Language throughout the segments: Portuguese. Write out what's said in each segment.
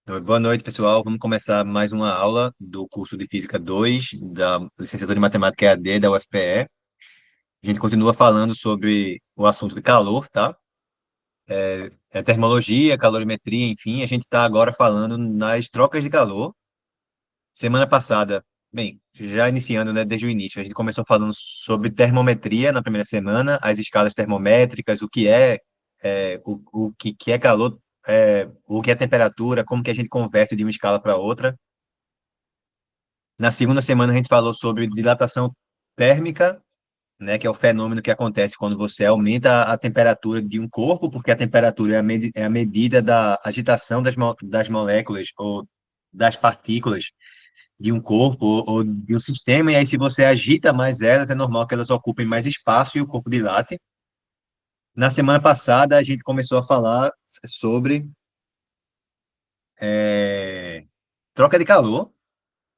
Boa noite, pessoal. Vamos começar mais uma aula do curso de Física 2 da Licenciatura em Matemática EAD da UFPE. A gente continua falando sobre o assunto de calor, tá? É termologia, calorimetria, enfim. A gente está agora falando nas trocas de calor. Semana passada, bem, já iniciando, né, desde o início, a gente começou falando sobre termometria na primeira semana, as escalas termométricas, o que é calor, o que é temperatura, como que a gente converte de uma escala para outra. Na segunda semana, a gente falou sobre dilatação térmica, né, que é o fenômeno que acontece quando você aumenta a temperatura de um corpo, porque a temperatura é a medida da agitação das moléculas ou das partículas de um corpo ou de um sistema, e aí, se você agita mais elas, é normal que elas ocupem mais espaço e o corpo dilate. Na semana passada, a gente começou a falar sobre eh, troca de calor,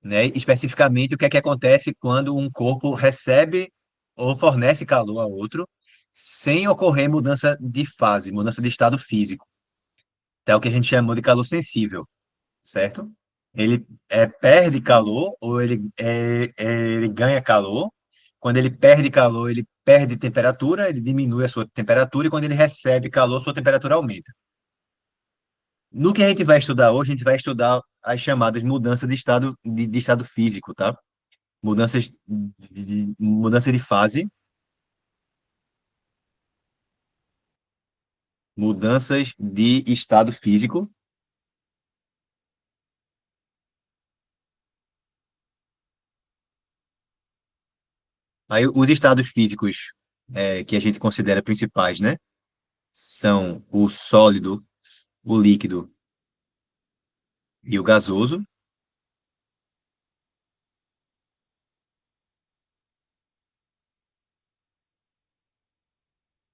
né? Especificamente, o que é que acontece quando um corpo recebe ou fornece calor a outro, sem ocorrer mudança de fase, mudança de estado físico. É o que a gente chamou de calor sensível, certo? Ele perde calor ou ele ganha calor. Quando ele perde calor, ele perde temperatura, ele diminui a sua temperatura, e quando ele recebe calor, sua temperatura aumenta. No que a gente vai estudar hoje, a gente vai estudar as chamadas mudanças de estado físico, tá? Mudanças mudança de fase, mudanças de estado físico. Aí, os estados físicos que a gente considera principais, né? São o sólido, o líquido e o gasoso.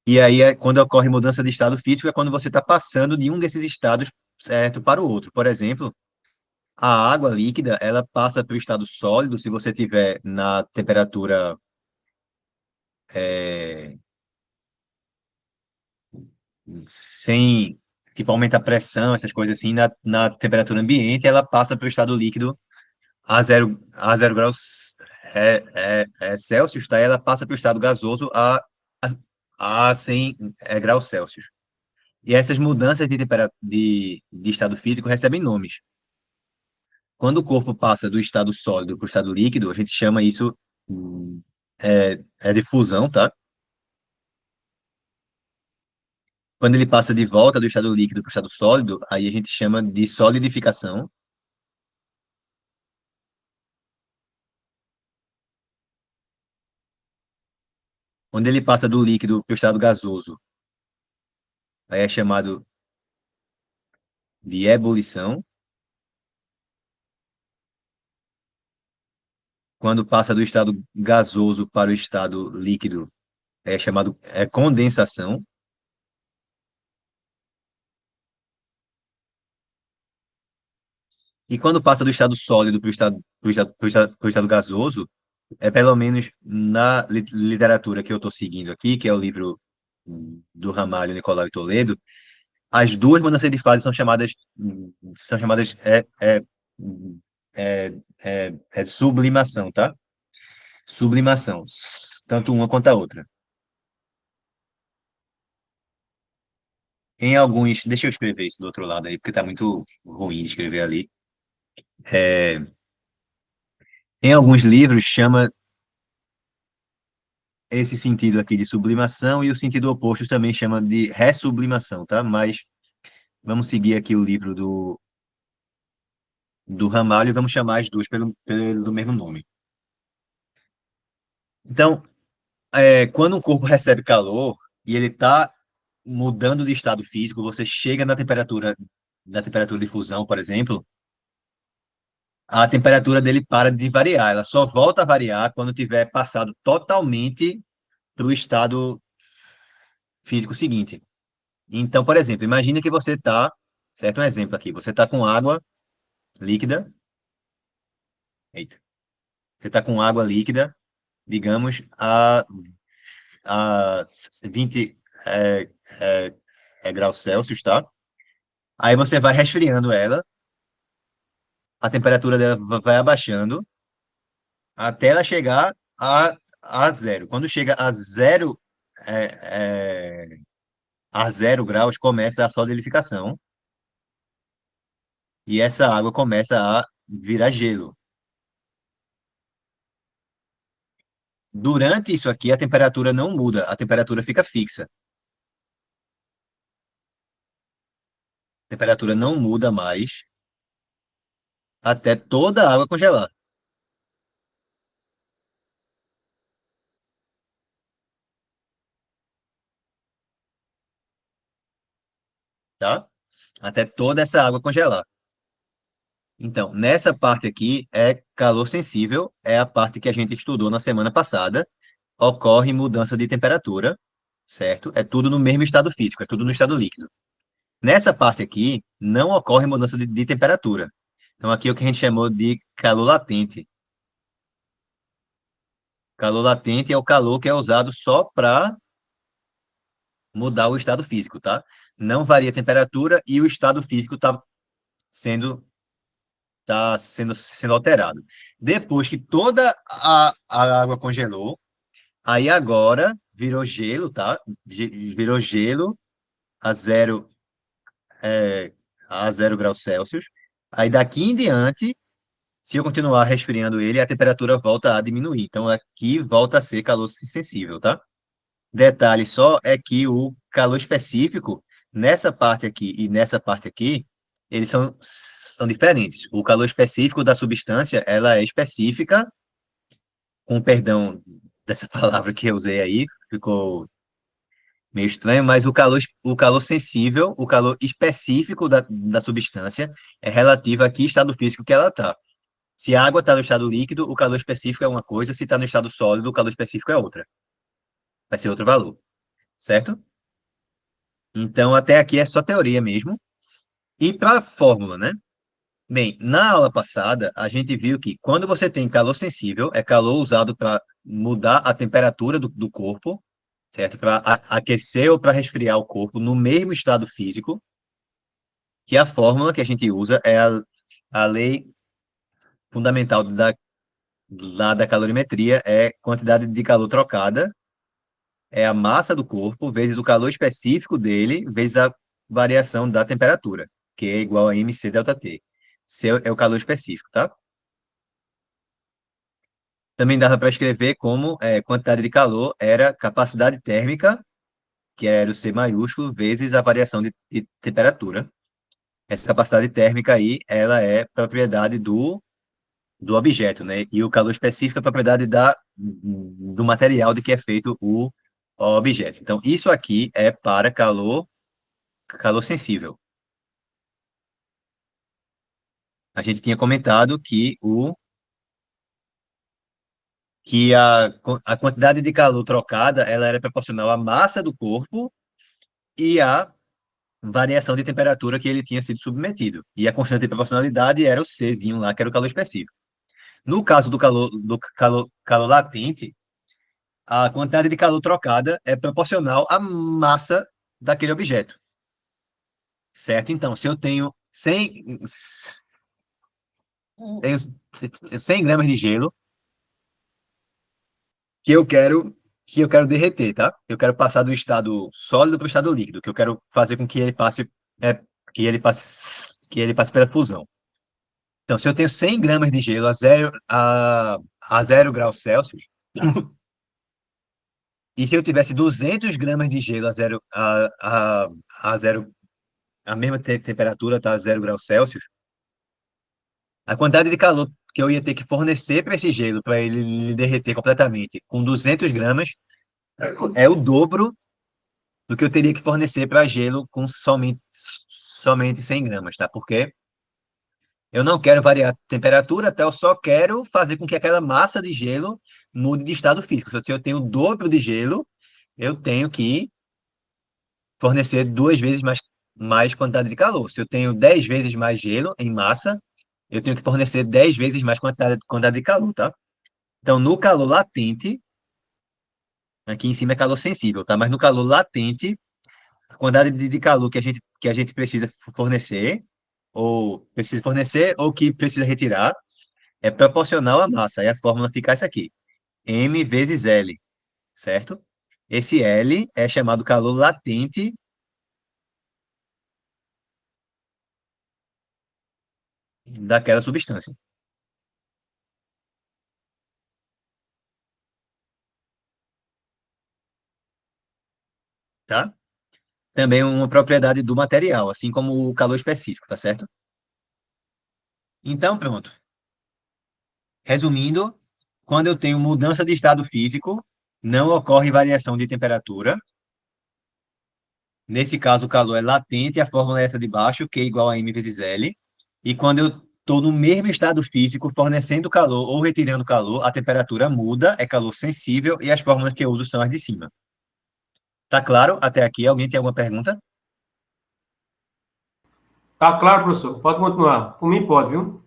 E aí, quando ocorre mudança de estado físico, é quando você está passando de um desses estados, certo, para o outro. Por exemplo, a água líquida, ela passa para o estado sólido se você tiver na temperatura é, sem, tipo, aumentar a pressão, essas coisas assim, na temperatura ambiente, ela passa para o estado líquido a zero graus Celsius, tá? Ela passa para o estado gasoso a 100 graus Celsius. E essas mudanças de estado físico recebem nomes. Quando o corpo passa do estado sólido para o estado líquido, a gente chama isso de fusão, tá? Quando ele passa de volta do estado líquido para o estado sólido, aí a gente chama de solidificação. Quando ele passa do líquido para o estado gasoso, aí é chamado de ebulição. Quando passa do estado gasoso para o estado líquido, é chamado condensação. E quando passa do estado sólido para o estado gasoso, pelo menos na literatura que eu estou seguindo aqui, que é o livro do Ramalho, Nicolau e Toledo, as duas mudanças de fase são chamadas sublimação, tá? Sublimação, tanto uma quanto a outra. Em alguns, deixa eu escrever isso do outro lado aí, porque tá muito ruim de escrever ali. É, em alguns livros chama esse sentido aqui de sublimação, e o sentido oposto também chama de ressublimação, tá? Mas vamos seguir aqui o livro do Ramalho e vamos chamar as duas pelo mesmo nome. Então, quando um corpo recebe calor e ele está mudando de estado físico, você chega na temperatura de fusão, por exemplo, a temperatura dele para de variar. Ela só volta a variar quando tiver passado totalmente para o estado físico seguinte. Então, por exemplo, imagine que você está, certo? Um exemplo aqui, você está com água líquida, eita, você está com água líquida, digamos, a 20 graus Celsius, tá? Aí você vai resfriando ela, a temperatura dela vai abaixando até ela chegar a zero. Quando chega é, a 0 graus, começa a solidificação e essa água começa a virar gelo. Durante isso aqui, a temperatura não muda, a temperatura fica fixa. A temperatura não muda mais até toda a água congelar, tá? Até toda essa água congelar. Então, nessa parte aqui é calor sensível, é a parte que a gente estudou na semana passada. Ocorre mudança de temperatura, certo? É tudo no mesmo estado físico, é tudo no estado líquido. Nessa parte aqui, não ocorre mudança de temperatura. Então, aqui é o que a gente chamou de calor latente. Calor latente é o calor que é usado só para mudar o estado físico, tá? Não varia a temperatura e o estado físico está sendo, sendo alterado. Depois que toda a água congelou, aí agora virou gelo, tá? Virou gelo a zero, é, a 0 graus Celsius. Aí daqui em diante, se eu continuar resfriando ele, a temperatura volta a diminuir. Então aqui volta a ser calor sensível, tá? Detalhe só é que o calor específico, nessa parte aqui e nessa parte aqui, eles são diferentes. O calor específico da substância, ela é específica, com perdão dessa palavra que eu usei aí, ficou meio estranho, mas o calor sensível, o calor específico da substância é relativo a que estado físico que ela está. Se a água está no estado líquido, o calor específico é uma coisa, se está no estado sólido, o calor específico é outra. Vai ser outro valor, certo? Então, até aqui é só teoria mesmo. E para a fórmula, né? Bem, na aula passada, a gente viu que quando você tem calor sensível, é calor usado para mudar a temperatura do corpo, certo? Para aquecer ou para resfriar o corpo no mesmo estado físico, que a fórmula que a gente usa é a lei fundamental da calorimetria, é quantidade de calor trocada, é a massa do corpo vezes o calor específico dele, vezes a variação da temperatura, que é igual a mc delta T. C é o calor específico, tá? Também dava para escrever como quantidade de calor era capacidade térmica, que era o C maiúsculo, vezes a variação de temperatura. Essa capacidade térmica aí, ela é propriedade do objeto, né? E o calor específico é propriedade do material de que é feito o objeto. Então, isso aqui é para calor sensível. A gente tinha comentado que a quantidade de calor trocada, ela era proporcional à massa do corpo e à variação de temperatura que ele tinha sido submetido. E a constante de proporcionalidade era o Czinho lá, que era o calor específico. No caso do calor latente, a quantidade de calor trocada é proporcional à massa daquele objeto, certo? Então, se eu tenho 100 gramas de gelo que eu quero que eu quero derreter, tá? Eu quero passar do estado sólido para o estado líquido, que eu quero fazer com que ele passe é, que ele passe pela fusão. Então, se eu tenho 100 gramas de gelo a 0 graus Celsius, e se eu tivesse 200 gramas de gelo a zero, a mesma temperatura, tá? 0 graus Celsius, a quantidade de calor que eu ia ter que fornecer para esse gelo, para ele derreter completamente, com 200 gramas, é o dobro do que eu teria que fornecer para gelo com somente 100 gramas, tá? Porque eu não quero variar a temperatura, até eu só quero fazer com que aquela massa de gelo mude de estado físico. Se eu tenho o dobro de gelo, eu tenho que fornecer 2 vezes mais quantidade de calor. Se eu tenho 10 vezes mais gelo em massa, eu tenho que fornecer 10 vezes mais quantidade de calor, tá? Então, no calor latente, aqui em cima é calor sensível, tá? Mas no calor latente, a quantidade de calor que a gente precisa fornecer ou precisa fornecer ou que precisa retirar é proporcional à massa. Aí a fórmula fica essa aqui, M vezes L, certo? Esse L é chamado calor latente daquela substância, tá? Também uma propriedade do material, assim como o calor específico, tá certo? Então, pronto. Resumindo, quando eu tenho mudança de estado físico, não ocorre variação de temperatura. Nesse caso, o calor é latente, a fórmula é essa de baixo, Q igual a M vezes L. E quando eu estou no mesmo estado físico, fornecendo calor ou retirando calor, a temperatura muda, é calor sensível, e as fórmulas que eu uso são as de cima. Tá claro? Até aqui, alguém tem alguma pergunta? Tá claro, professor? Pode continuar. Por mim, pode, viu?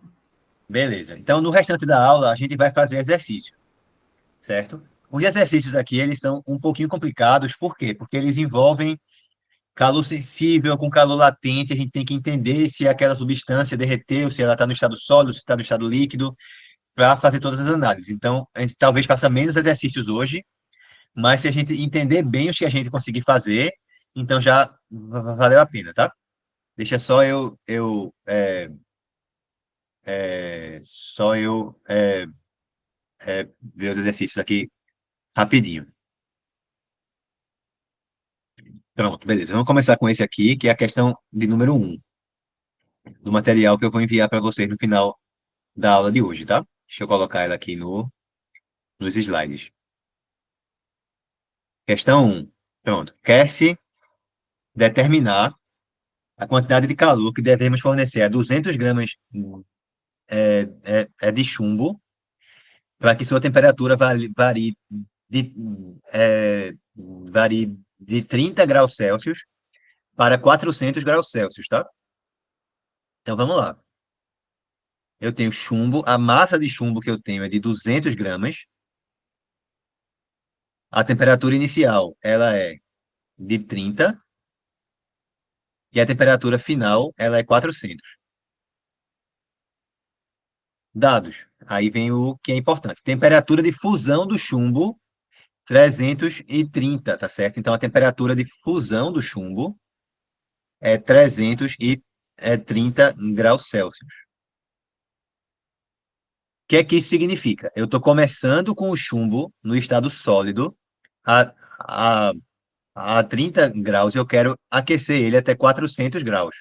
Beleza. Então, no restante da aula, a gente vai fazer exercício, certo? Os exercícios aqui, eles são um pouquinho complicados, por quê? Porque eles envolvem calor sensível com calor latente, a gente tem que entender se aquela substância derreteu, se ela está no estado sólido, se está no estado líquido, para fazer todas as análises. Então, a gente talvez faça menos exercícios hoje, mas se a gente entender bem os que a gente conseguir fazer, então já valeu a pena, tá? Deixa só eu ver os exercícios aqui rapidinho. Pronto, beleza. Vamos começar com esse aqui, que é a questão de número um do material que eu vou enviar para vocês no final da aula de hoje, tá? Deixa eu colocar ela aqui nos slides. Questão um. Pronto. Quer-se determinar a quantidade de calor que devemos fornecer a 200 gramas de chumbo para que sua temperatura de, varie de 30 graus Celsius para 400 graus Celsius, tá? Então vamos lá. Eu tenho chumbo, a massa de chumbo que eu tenho é de 200 gramas. A temperatura inicial, ela é de 30 e a temperatura final, ela é 400. Dados. Aí vem o que é importante. Temperatura de fusão do chumbo, 330, tá certo? Então, a temperatura de fusão do chumbo é 330 graus Celsius. O que é que isso significa? Eu estou começando com o chumbo no estado sólido a, a, a 30 graus e eu quero aquecer ele até 400 graus.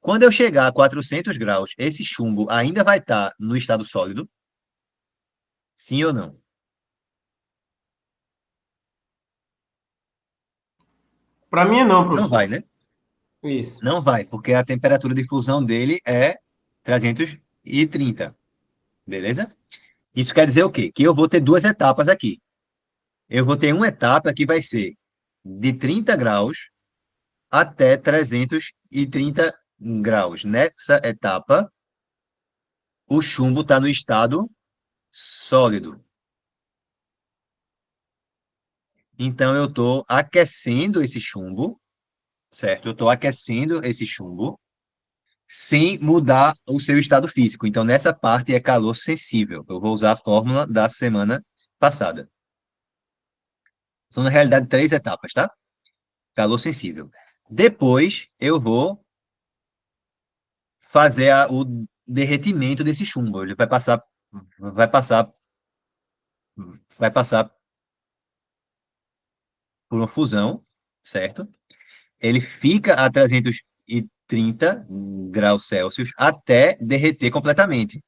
Quando eu chegar a 400 graus, esse chumbo ainda vai estar no estado sólido? Sim ou não? Para mim é não, Não vai, professor. né? Isso. Não vai, porque a temperatura de fusão dele é 330, beleza? Isso quer dizer o quê? Que eu vou ter duas etapas aqui. Eu vou ter uma etapa que vai ser de 30 graus até 330 graus. Nessa etapa, o chumbo está no estado sólido. Então, eu estou aquecendo esse chumbo, certo? Eu estou aquecendo esse chumbo sem mudar o seu estado físico. Então, nessa parte é calor sensível. Eu vou usar a fórmula da semana passada. São, na realidade, três etapas, tá? Calor sensível. Depois, eu vou fazer o derretimento desse chumbo. Ele vai passar, vai passar por uma fusão, certo? Ele fica a 330 graus Celsius até derreter completamente.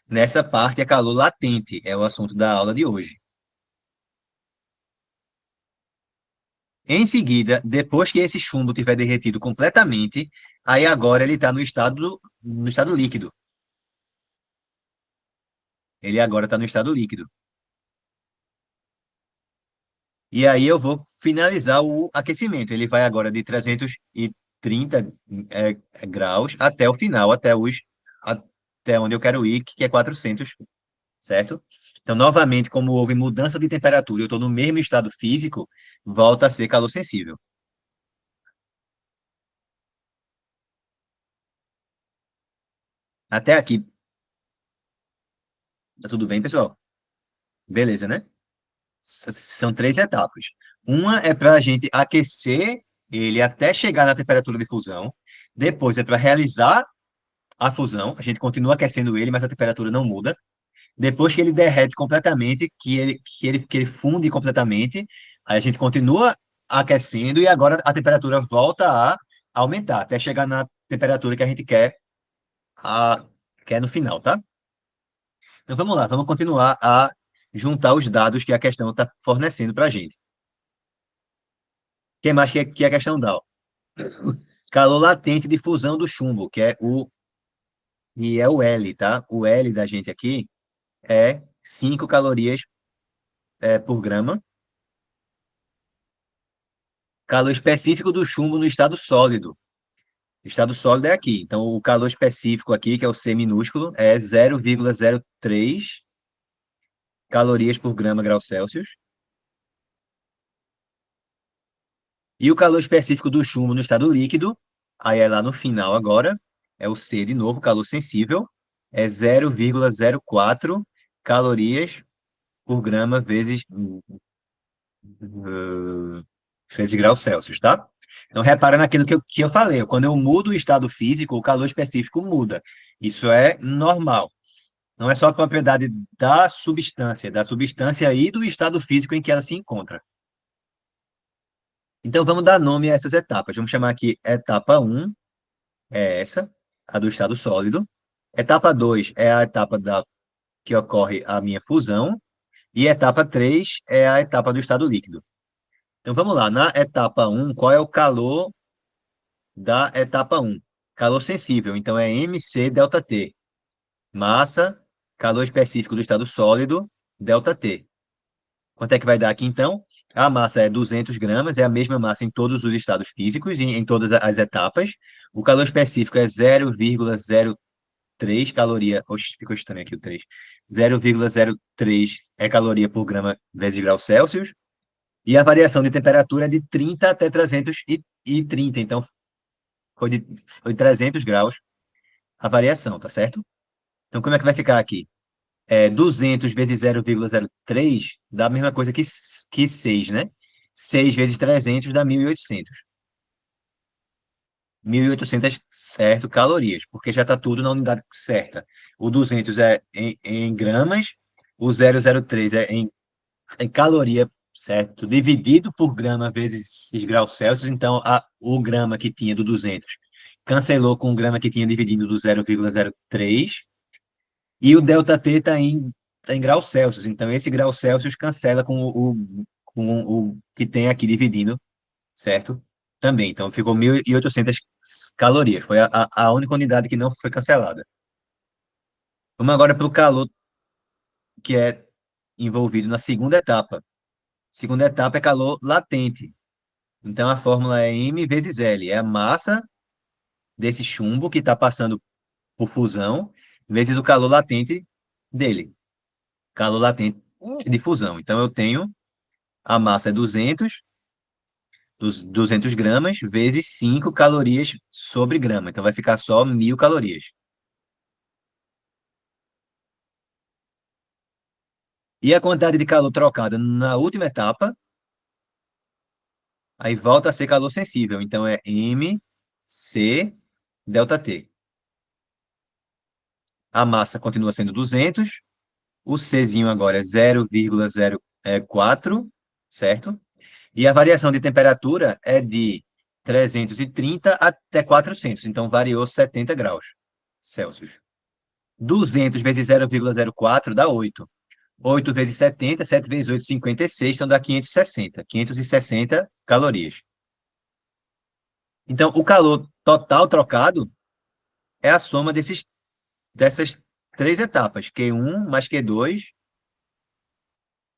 Nessa parte é calor latente, é o assunto da aula de hoje. Em seguida, depois que esse chumbo tiver derretido completamente, aí agora ele está no estado líquido. Ele agora está no estado líquido. E aí eu vou finalizar o aquecimento. Ele vai agora de 330 graus até o final, até onde eu quero ir, que é 400, certo? Então, novamente, como houve mudança de temperatura, eu estou no mesmo estado físico, volta a ser calor sensível. Até aqui, tá tudo bem, pessoal? Beleza, né? São três etapas. Uma é para a gente aquecer ele até chegar na temperatura de fusão. Depois é para realizar a fusão. A gente continua aquecendo ele, mas a temperatura não muda. Depois que ele derrete completamente, que ele funde completamente, aí a gente continua aquecendo e agora a temperatura volta a aumentar até chegar na temperatura que a gente quer no final, tá? Então vamos lá, vamos continuar a juntar os dados que a questão está fornecendo para a gente. O que mais que a questão dá? Ó? Calor latente de fusão do chumbo, que é o L, tá? O L da gente aqui é 5 calorias por grama. Calor específico do chumbo no estado sólido. O estado sólido é aqui. Então, o calor específico aqui, que é o C minúsculo, é 0,03 calorias por grama grau Celsius. E o calor específico do chumbo no estado líquido, aí é lá no final agora, é o C de novo, calor sensível, é 0,04 calorias por grama vezes graus Celsius, tá? Então, repara naquilo que eu falei. Quando eu mudo o estado físico, o calor específico muda. Isso é normal. Não é só a propriedade da substância e do estado físico em que ela se encontra. Então, vamos dar nome a essas etapas. Vamos chamar aqui etapa um é essa, a do estado sólido. Etapa 2 é a etapa que ocorre a minha fusão. E etapa 3 é a etapa do estado líquido. Então, vamos lá. Na etapa um, qual é o calor da etapa um? Calor sensível. Então, é mc delta T. Massa, calor específico do estado sólido, delta T. Quanto é que vai dar aqui, então? A massa é 200 gramas, é a mesma massa em todos os estados físicos, em todas as etapas. O calor específico é 0,03 caloria. Oxe, ficou estranho aqui o 3. 0,03 é caloria por grama vezes grau Celsius. E a variação de temperatura é de 30 até 330. Então, foi 300 graus a variação, tá certo? Então, como é que vai ficar aqui? 200 vezes 0,03 dá a mesma coisa que 6, né? 6 vezes 300 dá 1.800. 1.800, certo, calorias, porque já está tudo na unidade certa. O 200 é em gramas, o 0,03 é em caloria, certo? Dividido por grama vezes esses graus Celsius, então o grama que tinha do 200 cancelou com o grama que tinha dividido do 0,03. E o delta T tá em graus Celsius. Então, esse grau Celsius cancela com o que tem aqui dividindo, certo? Também. Então, ficou 1.800 calorias. Foi a única unidade que não foi cancelada. Vamos agora para o calor que é envolvido na segunda etapa. Segunda etapa é calor latente. Então, a fórmula é M vezes L. É a massa desse chumbo que está passando por fusão, vezes o calor latente dele. Calor latente de fusão. Então, eu tenho a massa é 200 gramas, vezes 5 calorias sobre grama. Então, vai ficar só 1.000 calorias. E a quantidade de calor trocada na última etapa, aí volta a ser calor sensível. Então, é mc delta T. A massa continua sendo 200. O Czinho agora é 0,04, certo? E a variação de temperatura é de 330 até 400. Então, variou 70 graus Celsius. 200 vezes 0,04 dá 8. 8 vezes 70, 7 vezes 8, 56, então dá 560. 560 calorias. Então, o calor total trocado é a soma dessas três etapas: Q1 mais Q2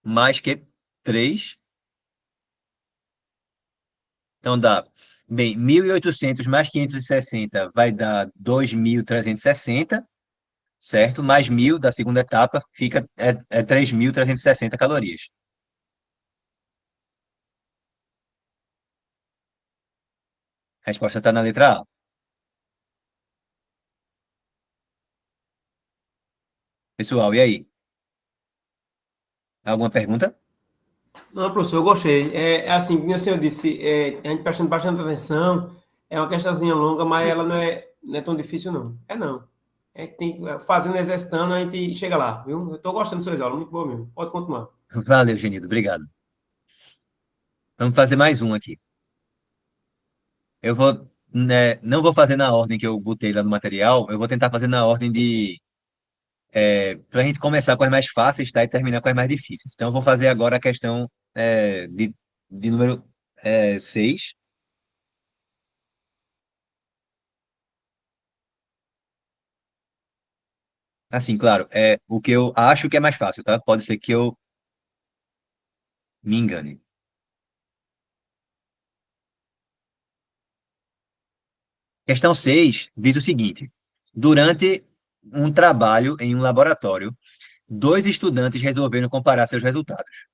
mais Q3. Então, dá, bem, 1.800 mais 560 vai dar 2.360, certo? Mais 1.000 da segunda etapa fica 3.360 calorias. A resposta está na letra A. Pessoal, e aí? Alguma pergunta? Não, professor, eu gostei. É assim, como o senhor disse, a gente prestando bastante atenção, é uma questãozinha longa, mas ela não é tão difícil, não. É não. É que tem, fazendo, exercitando, a gente chega lá, viu? Eu estou gostando das suas aulas, muito boa mesmo. Pode continuar. Valeu, Genido, obrigado. Vamos fazer mais um aqui. Eu vou, né, não vou fazer na ordem que eu botei lá no material, eu vou tentar fazer na ordem de, para a gente começar com as mais fáceis, tá? E terminar com as mais difíceis. Então, eu vou fazer agora a questão de número 6. Assim, claro, é o que eu acho que é mais fácil, tá? Pode ser que eu me engane. Questão 6 diz o seguinte: durante um trabalho em um laboratório, dois estudantes resolveram comparar seus resultados.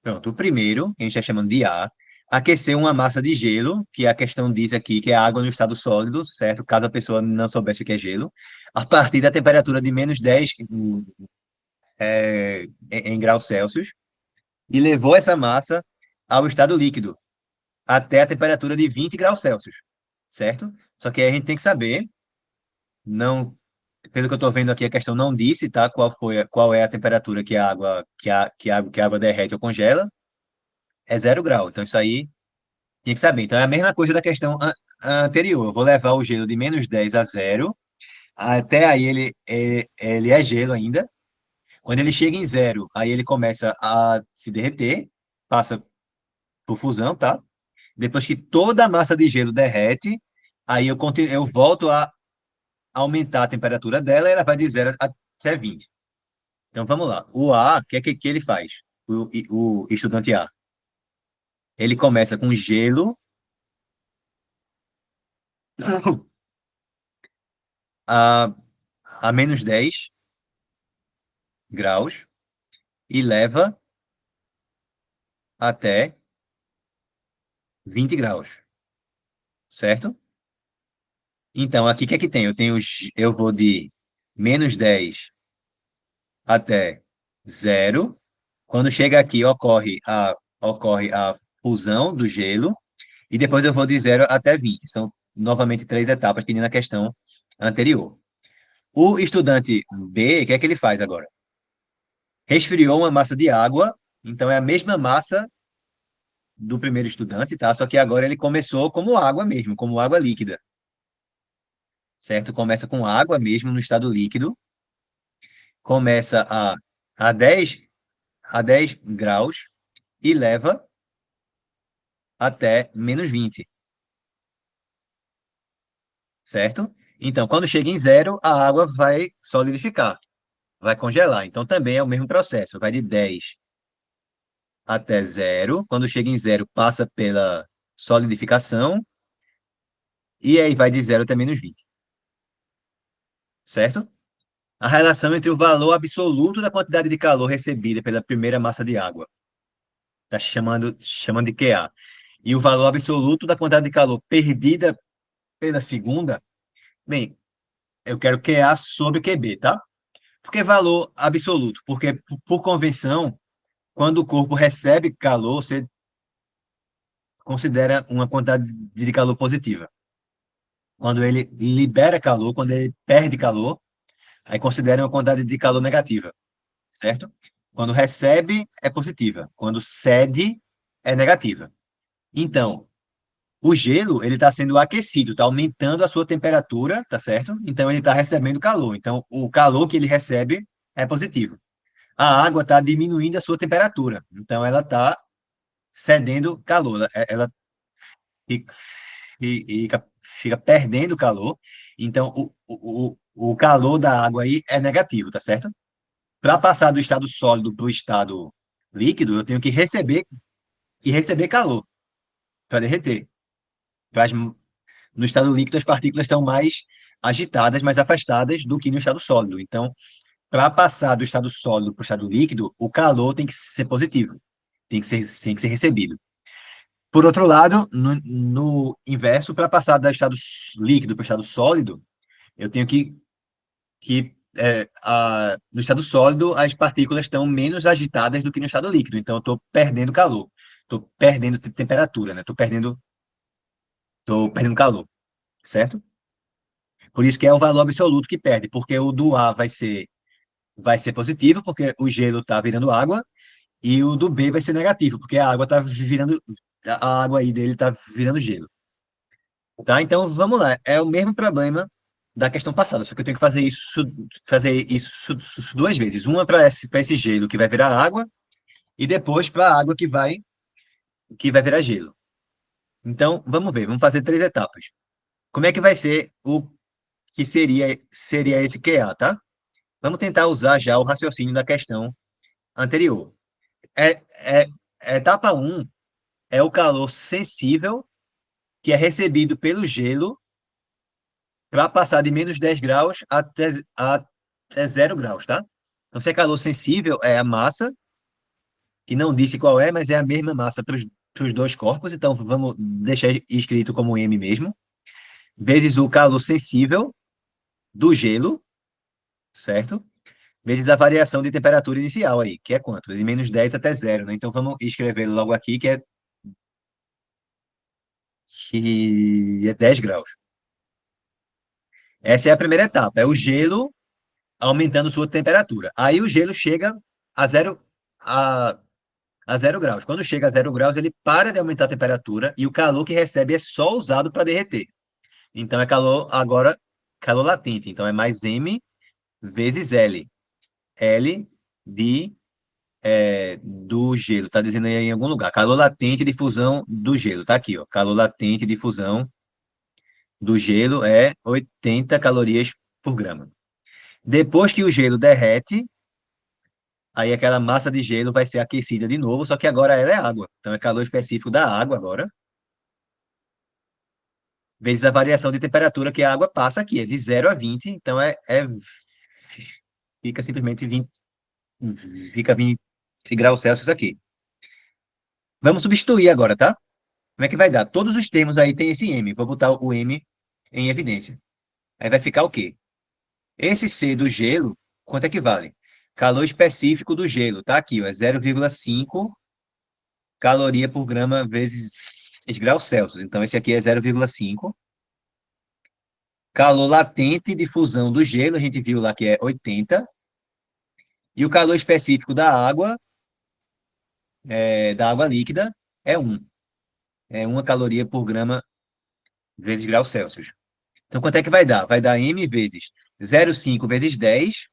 Pronto, o primeiro, que a gente está chamando de A, aqueceu uma massa de gelo, que a questão diz aqui que é água no estado sólido, certo? Caso a pessoa não soubesse o que é gelo, a partir da temperatura de -10 em graus Celsius, e levou essa massa ao estado líquido, até a temperatura de 20 graus Celsius, certo? Só que aí a gente tem que saber, não, pelo que eu estou vendo aqui, a questão não disse, tá? Qual é a temperatura que a água derrete ou congela, é 0 grau. Então isso aí tinha que saber. Então é a mesma coisa da questão anterior. Eu vou levar o gelo de -10 a 0, até aí ele é gelo ainda. Quando ele chega em 0, aí ele começa a se derreter, passa por fusão, tá? Depois que toda a massa de gelo derrete, aí eu volto a aumentar a temperatura dela e ela vai de 0 até 20. Então vamos lá. O A, o que é que ele faz? O estudante A. Ele começa com gelo a, a -10 graus e leva até 20 graus, certo? Então, aqui o que é que tem? Eu vou de -10 até 0. Quando chega aqui, ocorre a fusão do gelo, e depois eu vou de 0 até 20. São novamente três etapas que nem na questão anterior. O estudante B, o que é que ele faz agora? Resfriou uma massa de água, então é a mesma massa do primeiro estudante, tá? Só que agora ele começou como água mesmo, como água líquida, certo? Começa com água mesmo no estado líquido, começa a 10 a 10 graus e leva até -20, certo? Então, quando chega em 0, a água vai solidificar, vai congelar. Então, também é o mesmo processo, vai de 10 até 0. Quando chega em 0, passa pela solidificação e aí vai de 0 até -20, certo? A relação entre o valor absoluto da quantidade de calor recebida pela primeira massa de água, está chamando de QA, e o valor absoluto da quantidade de calor perdida pela segunda, bem, eu quero QA sobre QB, tá? Por que valor absoluto? Porque, por convenção, quando o corpo recebe calor, você considera uma quantidade de calor positiva. Quando ele libera calor, quando ele perde calor, aí considera uma quantidade de calor negativa, certo? Quando recebe, é positiva. Quando cede, é negativa. Então, o gelo, ele está sendo aquecido, está aumentando a sua temperatura, tá certo? Então, ele está recebendo calor. Então, o calor que ele recebe é positivo. A água está diminuindo a sua temperatura. Então, ela está cedendo calor. Ela fica, fica, fica perdendo calor. Então, o calor da água aí é negativo, tá certo? Para passar do estado sólido para o estado líquido, eu tenho que receber calor para derreter. Mas no estado líquido, as partículas estão mais agitadas, mais afastadas do que no estado sólido. Então, para passar do estado sólido para o estado líquido, o calor tem que ser positivo, tem que ser recebido. Por outro lado, no inverso, para passar do estado líquido para o estado sólido, eu tenho que no estado sólido, as partículas estão menos agitadas do que no estado líquido. Então, eu estou perdendo calor. Estou perdendo temperatura, né? Estou perdendo calor, certo? Por isso que é o valor absoluto que perde, porque o do A vai ser positivo, porque o gelo está virando água, e o do B vai ser negativo, porque a água está virando, a água aí dele está virando gelo. Tá? Então, vamos lá. É o mesmo problema da questão passada, só que eu tenho que fazer isso duas vezes. Uma para esse gelo que vai virar água, e depois para a água que vai virar gelo. Então, vamos ver, vamos fazer três etapas. Como é que vai ser o que seria esse QA, tá? Vamos tentar usar já o raciocínio da questão anterior. É, é, etapa um é o calor sensível que é recebido pelo gelo para passar de -10 graus até 0 graus, tá? Então, se é calor sensível, é a massa, que não disse qual é, mas é a mesma massa para os dois corpos, então vamos deixar escrito como M mesmo, vezes o calor sensível do gelo, certo? Vezes a variação de temperatura inicial aí, que é quanto? De -10 até 0, né? Então vamos escrever logo aqui que é 10 graus. Essa é a primeira etapa, é o gelo aumentando sua temperatura. Aí o gelo chega a zero, a, a 0 graus. Quando chega a 0 graus, ele para de aumentar a temperatura e o calor que recebe é só usado para derreter. Então é calor agora, calor latente. Então é mais M vezes L. L do gelo. Está dizendo aí em algum lugar. Calor latente de fusão do gelo. Tá aqui, ó. Calor latente de fusão do gelo é 80 calorias por grama. Depois que o gelo derrete, aí aquela massa de gelo vai ser aquecida de novo, só que agora ela é água. Então é calor específico da água agora, vezes a variação de temperatura que a água passa aqui, é de 0 a 20, então fica simplesmente 20, fica 20 graus Celsius aqui. Vamos substituir agora, tá? Como é que vai dar? Todos os termos aí tem esse M. Vou botar o M em evidência. Aí vai ficar o quê? Esse C do gelo, quanto é que vale? Calor específico do gelo, tá aqui, ó, é 0,5 caloria por grama vezes graus Celsius. Então, esse aqui é 0,5. Calor latente de fusão do gelo, a gente viu lá que é 80. E o calor específico da água líquida, é 1. É 1 caloria por grama vezes graus Celsius. Então, quanto é que vai dar? Vai dar M vezes 0,5 vezes 10,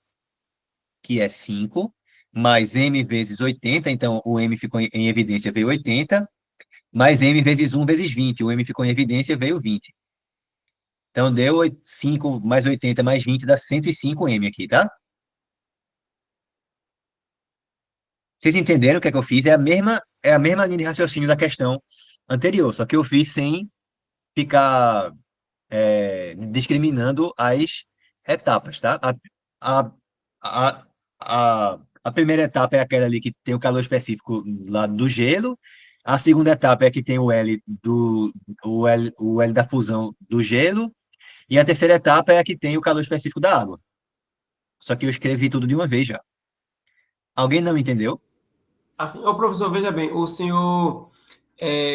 que é 5, mais M vezes 80, então o M ficou em evidência, veio 80, mais M vezes 1 vezes 20, o M ficou em evidência, veio 20. Então, deu 5 mais 80 mais 20, dá 105 M aqui, tá? Vocês entenderam o que é que eu fiz? É a mesma linha de raciocínio da questão anterior, só que eu fiz sem ficar discriminando as etapas, tá? A, a, a primeira etapa é aquela ali que tem o calor específico lá do gelo, a segunda etapa é que tem o L da fusão do gelo, e a terceira etapa é a que tem o calor específico da água. Só que eu escrevi tudo de uma vez já. Alguém não entendeu? Assim, ô professor, veja bem, o senhor,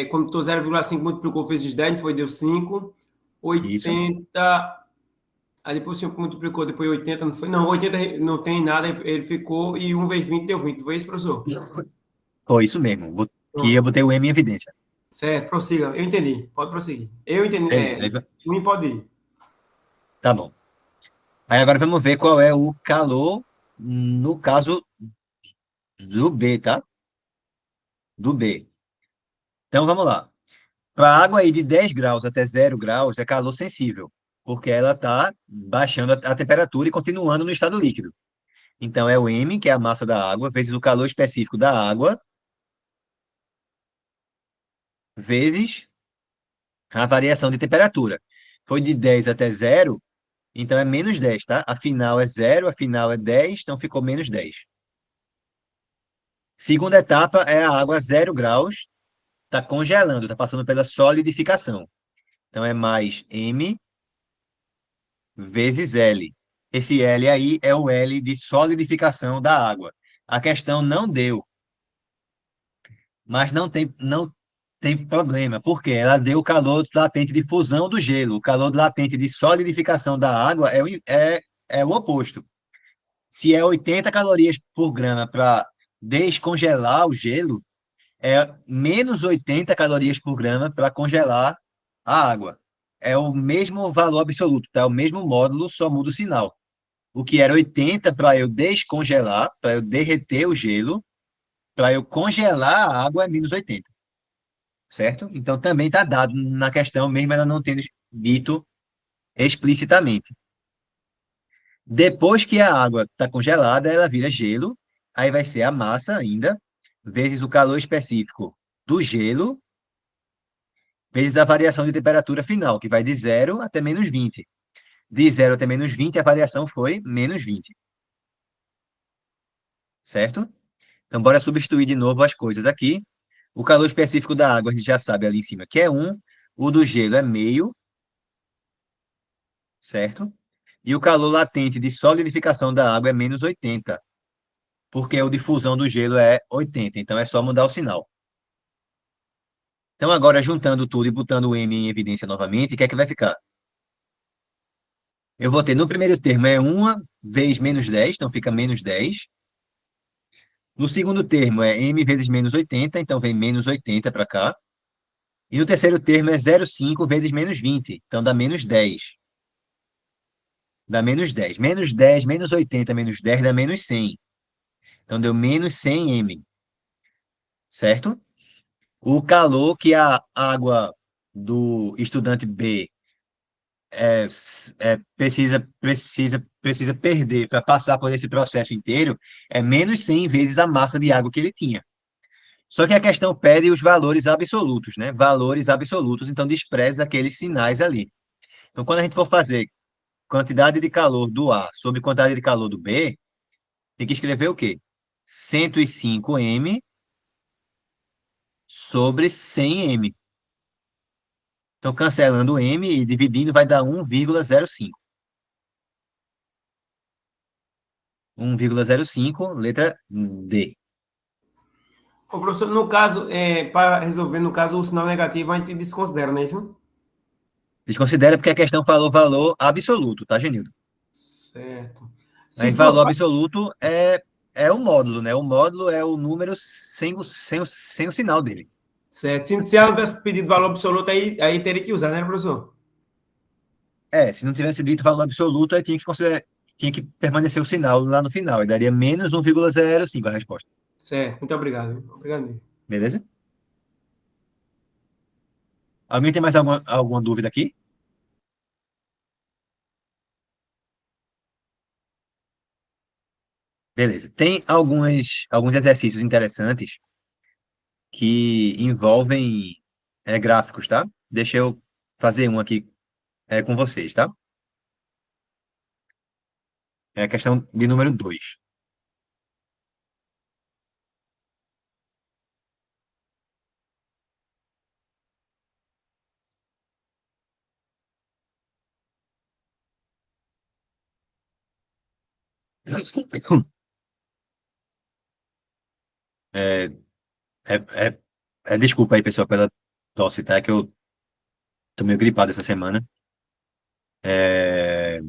quando estou 0,5 multiplicou vezes 10, foi, deu 5, Isso. 80, aí depois o senhor multiplicou, depois 80, não foi? Não, 80 não tem nada, ele ficou, e 1 vezes 20 deu 20, foi isso, professor? Foi isso mesmo. Que eu Pronto, botei o M em evidência. certo, prossiga, eu entendi, pode prosseguir. Eu entendi, Beleza. ruim pode ir. Tá bom. Aí agora vamos ver qual é o calor no caso do B, tá? Do B. Então vamos lá. Para a água aí de 10 graus até 0 graus é calor sensível, porque ela está baixando a temperatura e continuando no estado líquido. Então é o M, que é a massa da água, vezes o calor específico da água, vezes a variação de temperatura. Foi de 10 até 0, então é -10, tá? A final é 0, a final é 10, então ficou -10. Segunda etapa é a água a 0 graus, está congelando, está passando pela solidificação. Então é mais M vezes L. Esse L aí é o L de solidificação da água. A questão não deu, mas não tem problema, porque ela deu o calor latente de fusão do gelo. O calor latente de solidificação da água é o oposto. Se é 80 calorias por grama para descongelar o gelo, é menos 80 calorias por grama para congelar a água. É o mesmo valor absoluto, tá? O mesmo módulo, só muda o sinal. O que era 80 para eu descongelar, para eu derreter o gelo, para eu congelar a água é menos 80, certo? Então também está dado na questão, mesmo ela não tendo dito explicitamente. Depois que a água está congelada, ela vira gelo, aí vai ser a massa ainda, vezes o calor específico do gelo, vezes a variação de temperatura final, que vai de 0 até menos 20. De 0 até menos 20, a variação foi menos 20, certo? Então, bora substituir de novo as coisas aqui. O calor específico da água, a gente já sabe ali em cima que é 1, o do gelo é meio, certo? E o calor latente de solidificação da água é menos 80, porque o de fusão do gelo é 80, então é só mudar o sinal. Então, agora, juntando tudo e botando o M em evidência novamente, o que é que vai ficar? Eu vou ter no primeiro termo é 1 vezes menos 10, então fica menos 10. No segundo termo é M vezes menos 80, então vem menos 80 para cá. E no terceiro termo é 0,5 vezes menos 20, então dá menos 10. Dá menos 10. Menos 10, menos 80, menos 10 dá menos 100. Então deu menos 100 M, certo? O calor que a água do estudante B precisa perder para passar por esse processo inteiro é menos 100 vezes a massa de água que ele tinha. Só que a questão pede os valores absolutos, né? Valores absolutos, então despreza aqueles sinais ali. Então, quando a gente for fazer quantidade de calor do A sobre quantidade de calor do B, tem que escrever o quê? 105 M sobre 100 M. Então, cancelando o M e dividindo, vai dar 1,05. 1,05, letra D. Ô, professor, no caso, para resolver, no caso, o sinal negativo, a gente desconsidera, não é isso? Desconsidera porque a questão falou valor absoluto, tá, Genildo? Certo. Se Aí, fosse. valor absoluto é o módulo, né? O módulo é o número sem o sinal dele. Certo. Se ela tivesse pedido valor absoluto, aí teria que usar, né, professor? Se não tivesse dito valor absoluto, aí tinha que permanecer o sinal lá no final, e daria menos 1,05 a resposta. Certo. Muito obrigado. Obrigado mesmo. Beleza? Alguém tem mais alguma dúvida aqui? Beleza. Tem alguns exercícios interessantes que envolvem gráficos, tá? Deixa eu fazer um aqui com vocês, tá? É a questão de número 2. É, desculpa aí, pessoal, pela tosse, tá? Que eu tô meio gripado essa semana. É,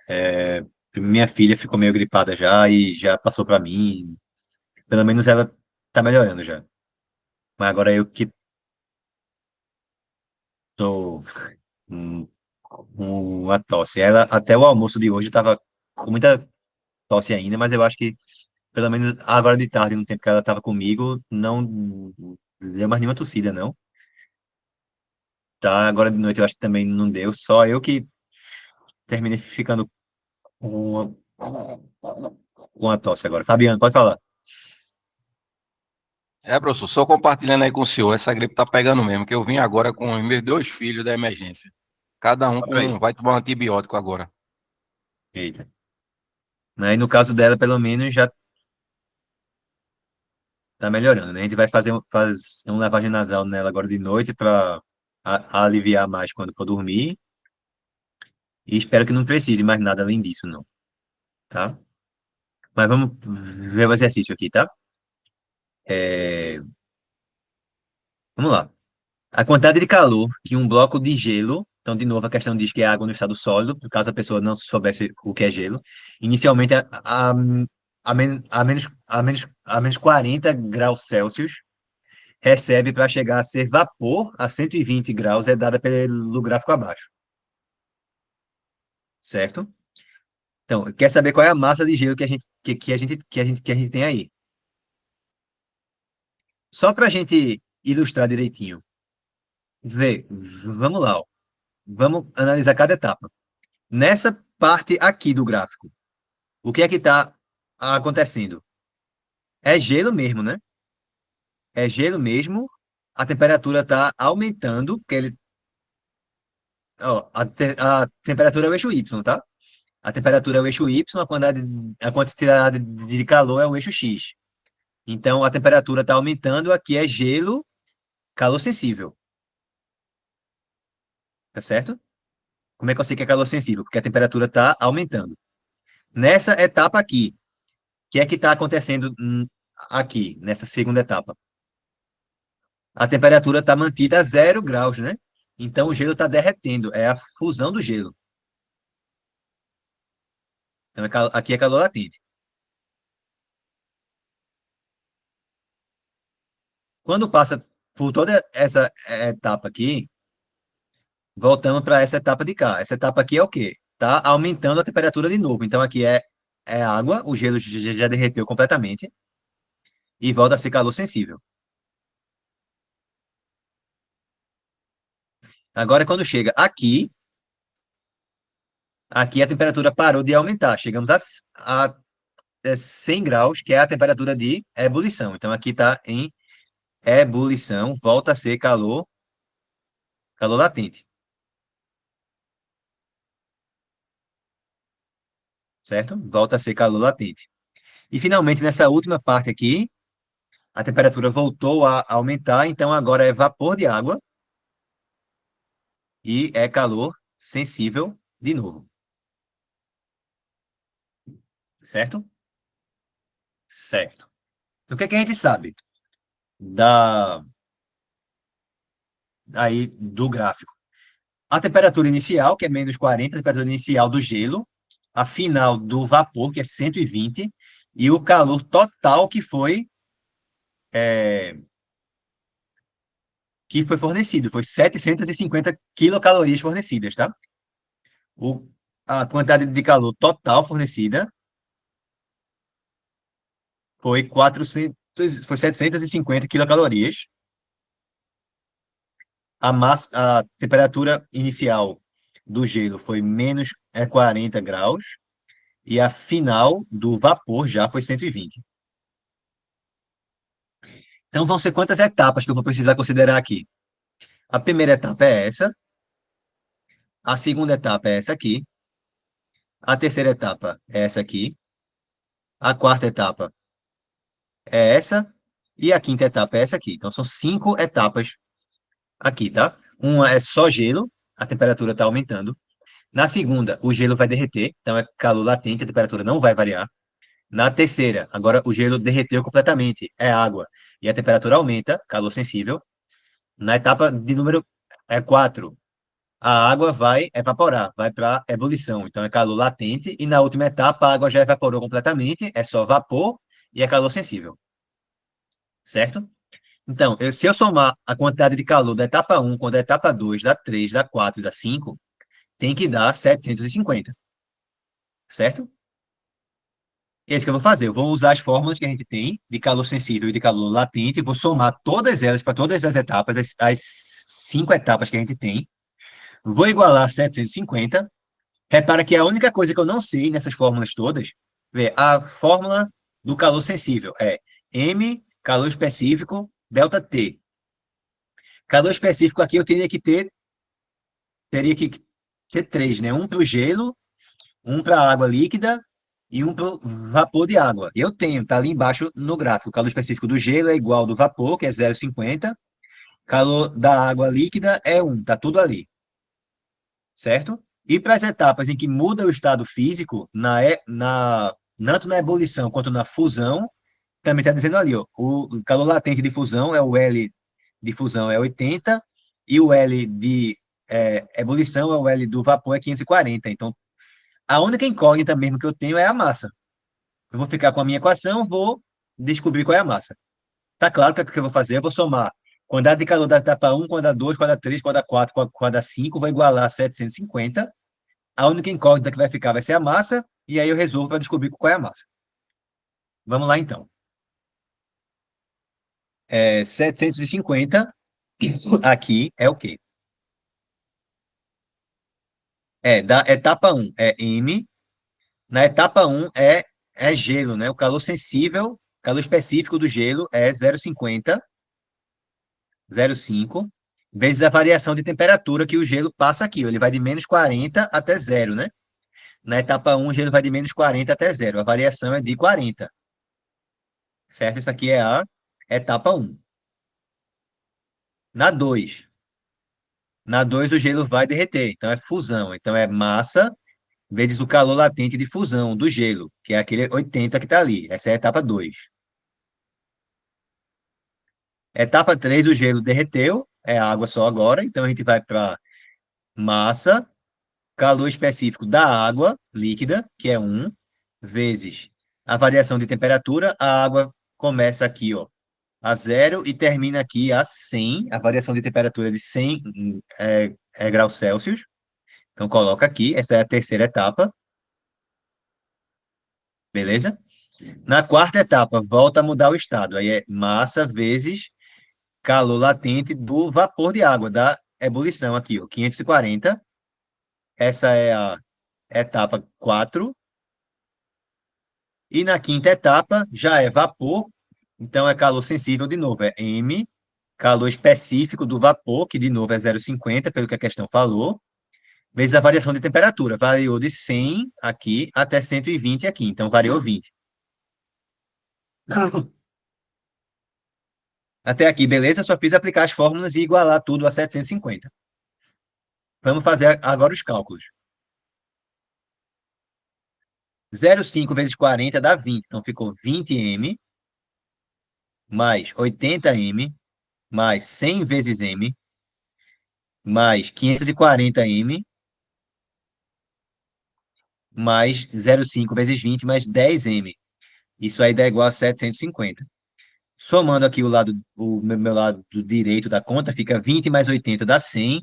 é, minha filha ficou meio gripada já e já passou para mim. Pelo menos ela tá melhorando já. Mas agora eu que tô com uma tosse. Ela, até o almoço de hoje, tava com muita tosse ainda, mas eu acho que, pelo menos agora de tarde, no tempo que ela tava comigo, não deu mais nenhuma tossida, não. Tá, agora de noite eu acho que também não deu, só eu que terminei ficando com a tosse agora. Fabiano, pode falar. Professor, só compartilhando aí com o senhor, essa gripe tá pegando mesmo, que eu vim agora com os meus dois filhos da emergência. Cada um Olha aí. vai tomar um antibiótico agora. Eita. Aí no caso dela, pelo menos, já tá melhorando, né? A gente vai fazer um lavagem nasal nela agora de noite para aliviar mais quando for dormir. E espero que não precise mais nada além disso, não. tá? Mas vamos ver o exercício aqui, tá? É, vamos lá. A quantidade de calor que um bloco de gelo, então, de novo, a questão diz que é água no estado sólido, caso a pessoa não soubesse o que é gelo, inicialmente a menos 40 graus Celsius, recebe para chegar a ser vapor a 120 graus, é dada pelo gráfico abaixo, certo? Então, quer saber qual é a massa de gelo que a gente tem aí? Só para a gente ilustrar direitinho, vamos lá, ó. Vamos analisar cada etapa. Nessa parte aqui do gráfico, o que é que está acontecendo? É gelo mesmo, né? É gelo mesmo. A temperatura está aumentando, porque ó, a temperatura é o eixo Y, tá? A temperatura é o eixo Y, a quantidade de calor é o eixo X. Então, a temperatura está aumentando, aqui é gelo, calor sensível, tá certo? Como é que eu sei que é calor sensível? Porque a temperatura está aumentando. Nessa etapa aqui, o que é que está acontecendo aqui, nessa segunda etapa? A temperatura está mantida a 0 graus, né? Então o gelo está derretendo, é a fusão do gelo. Então, aqui é calor latente. Quando passa por toda essa etapa aqui, voltamos para essa etapa de cá. Essa etapa aqui é o quê? Está aumentando a temperatura de novo. Então aqui é água, o gelo já derreteu completamente e volta a ser calor sensível. Agora, quando chega aqui a temperatura parou de aumentar. Chegamos a 100 graus, que é a temperatura de ebulição. Então, aqui está em ebulição, volta a ser calor latente, certo? Volta a ser calor latente. E, finalmente, nessa última parte aqui, a temperatura voltou a aumentar, então agora é vapor de água e é calor sensível de novo, certo? Certo. Então, o que é que a gente sabe da, aí do gráfico? A temperatura inicial, que é menos 40, a temperatura inicial do gelo, a final do vapor, que é 120, e o calor total é, que foi fornecido, foi 750 quilocalorias fornecidas, tá? O, a quantidade de calor total fornecida foi 750 quilocalorias. A temperatura inicial do gelo foi menos 40 graus e a final do vapor já foi 120. Então vão ser quantas etapas que eu vou precisar considerar aqui? A primeira etapa é essa, a segunda etapa é essa aqui, a terceira etapa é essa aqui, a quarta etapa é essa e a quinta etapa é essa aqui. Então são 5 etapas aqui, tá? Uma é só gelo, a temperatura está aumentando. Na segunda, o gelo vai derreter, então é calor latente, a temperatura não vai variar. Na terceira, agora o gelo derreteu completamente, é água, e a temperatura aumenta, calor sensível. Na etapa de número 4, a água vai evaporar, vai para ebulição, então é calor latente, e na última etapa a água já evaporou completamente, é só vapor e é calor sensível, certo? Então, se eu somar a quantidade de calor da etapa 1 com a da etapa 2, da 3, da 4 e da 5, tem que dar 750, certo? É isso que eu vou fazer. Eu vou usar as fórmulas que a gente tem de calor sensível e de calor latente, vou somar todas elas para todas as etapas, as 5 etapas que a gente tem, vou igualar 750. Repara que a única coisa que eu não sei nessas fórmulas todas, a fórmula do calor sensível é M, calor específico, delta T. Calor específico aqui eu teria que ter 3, né? Um para o gelo, um para a água líquida e um para o vapor de água. Eu tenho, tá ali embaixo no gráfico. O calor específico do gelo é igual ao do vapor, que é 0,50. Calor da água líquida é 1, tá tudo ali. Certo? E para as etapas em que muda o estado físico, tanto na ebulição quanto na fusão, também está dizendo ali, ó, o calor latente de fusão é o L de fusão é 80 e o L de ebulição é o L do vapor é 540. Então, a única incógnita mesmo que eu tenho é a massa. Eu vou ficar com a minha equação, vou descobrir qual é a massa. Tá claro que o que eu vou fazer? Eu vou somar quantidade de calor da etapa 1, quantidade 2, quantidade 3, quantidade 4, quantidade 5, vou igualar a 750. A única incógnita que vai ficar vai ser a massa, e aí eu resolvo para descobrir qual é a massa. Vamos lá, então. 750 aqui é o quê? Da etapa 1 é M. Na etapa 1 é gelo, né? O calor sensível, calor específico do gelo é 0,50, 0,5, vezes a variação de temperatura que o gelo passa aqui. Ele vai de menos 40 até 0, né? Na etapa 1, o gelo vai de menos 40 até 0. A variação é de 40. Certo? Isso aqui é a etapa 1. Na 2. Na 2, o gelo vai derreter. Então, é fusão. Então, é massa vezes o calor latente de fusão do gelo, que é aquele 80 que está ali. Essa é a etapa 2. Etapa 3, o gelo derreteu. É água só agora. Então, a gente vai para massa, calor específico da água líquida, que é 1, vezes a variação de temperatura. A água começa aqui, ó, a 0 e termina aqui a 100. A variação de temperatura é de 100 graus Celsius. Então, coloca aqui. Essa é a terceira etapa. Beleza? Na quarta etapa, volta a mudar o estado. Aí é massa vezes calor latente do vapor de água, da ebulição aqui, ó, 540. Essa é a etapa 4. E na quinta etapa já é vapor, então é calor sensível de novo, é M, calor específico do vapor, que de novo é 0,50, pelo que a questão falou, vezes a variação de temperatura. Variou de 100 aqui até 120 aqui, então variou 20. Até aqui, beleza? Só fiz aplicar as fórmulas e igualar tudo a 750. Vamos fazer agora os cálculos. 0,5 vezes 40 dá 20. Então, ficou 20m mais 80m mais 100 vezes m mais 540m mais 0,5 vezes 20 mais 10m. Isso aí dá igual a 750. Somando aqui o meu lado do direito da conta, fica 20 mais 80 dá 100.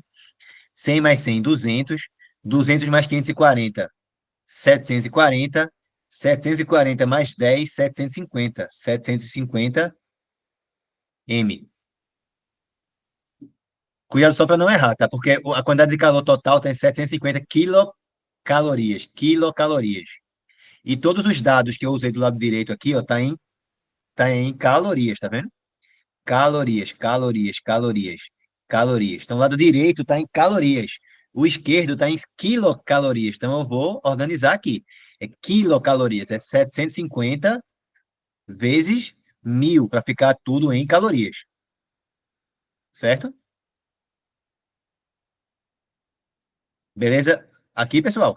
100 mais 100, 200. 200 mais 540, 740. 740 mais 10, 750. 750 M. Cuidado só para não errar, tá? Porque a quantidade de calor total tem 750 quilocalorias. Quilocalorias. E todos os dados que eu usei do lado direito aqui, ó, tá em calorias, tá vendo? Calorias, calorias, calorias, calorias. Então, o lado direito está em calorias. O esquerdo está em quilocalorias. Então, eu vou organizar aqui. É quilocalorias, é 750 vezes 1.000, para ficar tudo em calorias. Certo? Beleza? Aqui, pessoal,